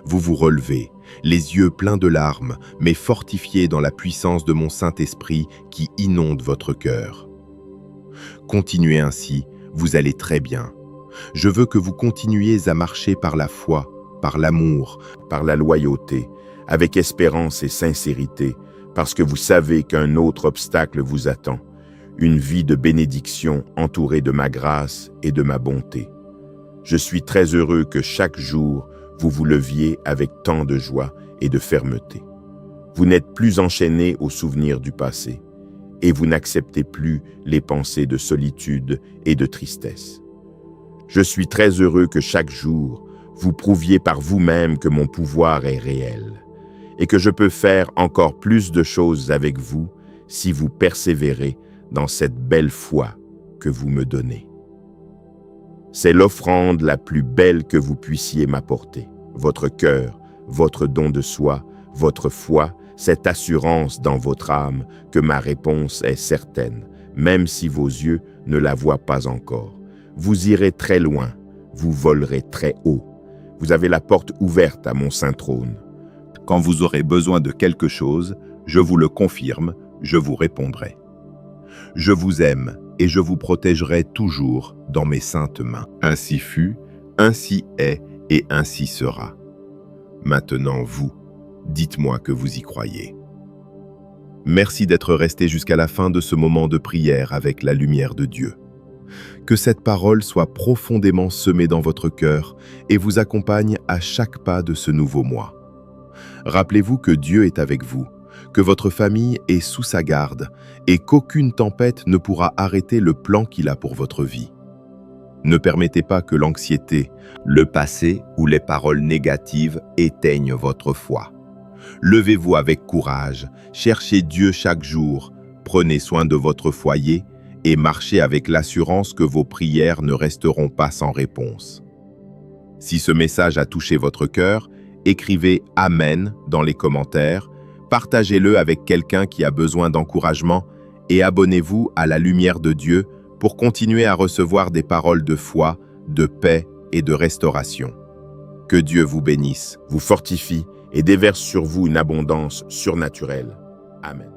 vous vous relevez, les yeux pleins de larmes, mais fortifiés dans la puissance de mon Saint-Esprit qui inonde votre cœur. Continuez ainsi, vous allez très bien. Je veux que vous continuiez à marcher par la foi, par l'amour, par la loyauté, avec espérance et sincérité, parce que vous savez qu'un autre obstacle vous attend, une vie de bénédiction entourée de ma grâce et de ma bonté. Je suis très heureux que chaque jour, vous vous leviez avec tant de joie et de fermeté. Vous n'êtes plus enchaînés aux souvenirs du passé, et vous n'acceptez plus les pensées de solitude et de tristesse. Je suis très heureux que chaque jour, vous prouviez par vous-même que mon pouvoir est réel, et que je peux faire encore plus de choses avec vous si vous persévérez dans cette belle foi que vous me donnez. C'est l'offrande la plus belle que vous puissiez m'apporter. Votre cœur, votre don de soi, votre foi, cette assurance dans votre âme que ma réponse est certaine, même si vos yeux ne la voient pas encore. Vous irez très loin, vous volerez très haut. Vous avez la porte ouverte à mon saint trône. Quand vous aurez besoin de quelque chose, je vous le confirme, je vous répondrai. Je vous aime et je vous protégerai toujours dans mes saintes mains. Ainsi fut, ainsi est et ainsi sera. Maintenant, vous, dites-moi que vous y croyez. Merci d'être resté jusqu'à la fin de ce moment de prière avec la lumière de Dieu. Que cette parole soit profondément semée dans votre cœur et vous accompagne à chaque pas de ce nouveau mois. Rappelez-vous que Dieu est avec vous, que votre famille est sous sa garde et qu'aucune tempête ne pourra arrêter le plan qu'il a pour votre vie. Ne permettez pas que l'anxiété, le passé ou les paroles négatives éteignent votre foi. Levez-vous avec courage, cherchez Dieu chaque jour, prenez soin de votre foyer et marchez avec l'assurance que vos prières ne resteront pas sans réponse. Si ce message a touché votre cœur, écrivez « Amen » dans les commentaires, partagez-le avec quelqu'un qui a besoin d'encouragement et abonnez-vous à la lumière de Dieu pour continuer à recevoir des paroles de foi, de paix et de restauration. Que Dieu vous bénisse, vous fortifie et déverse sur vous une abondance surnaturelle. Amen.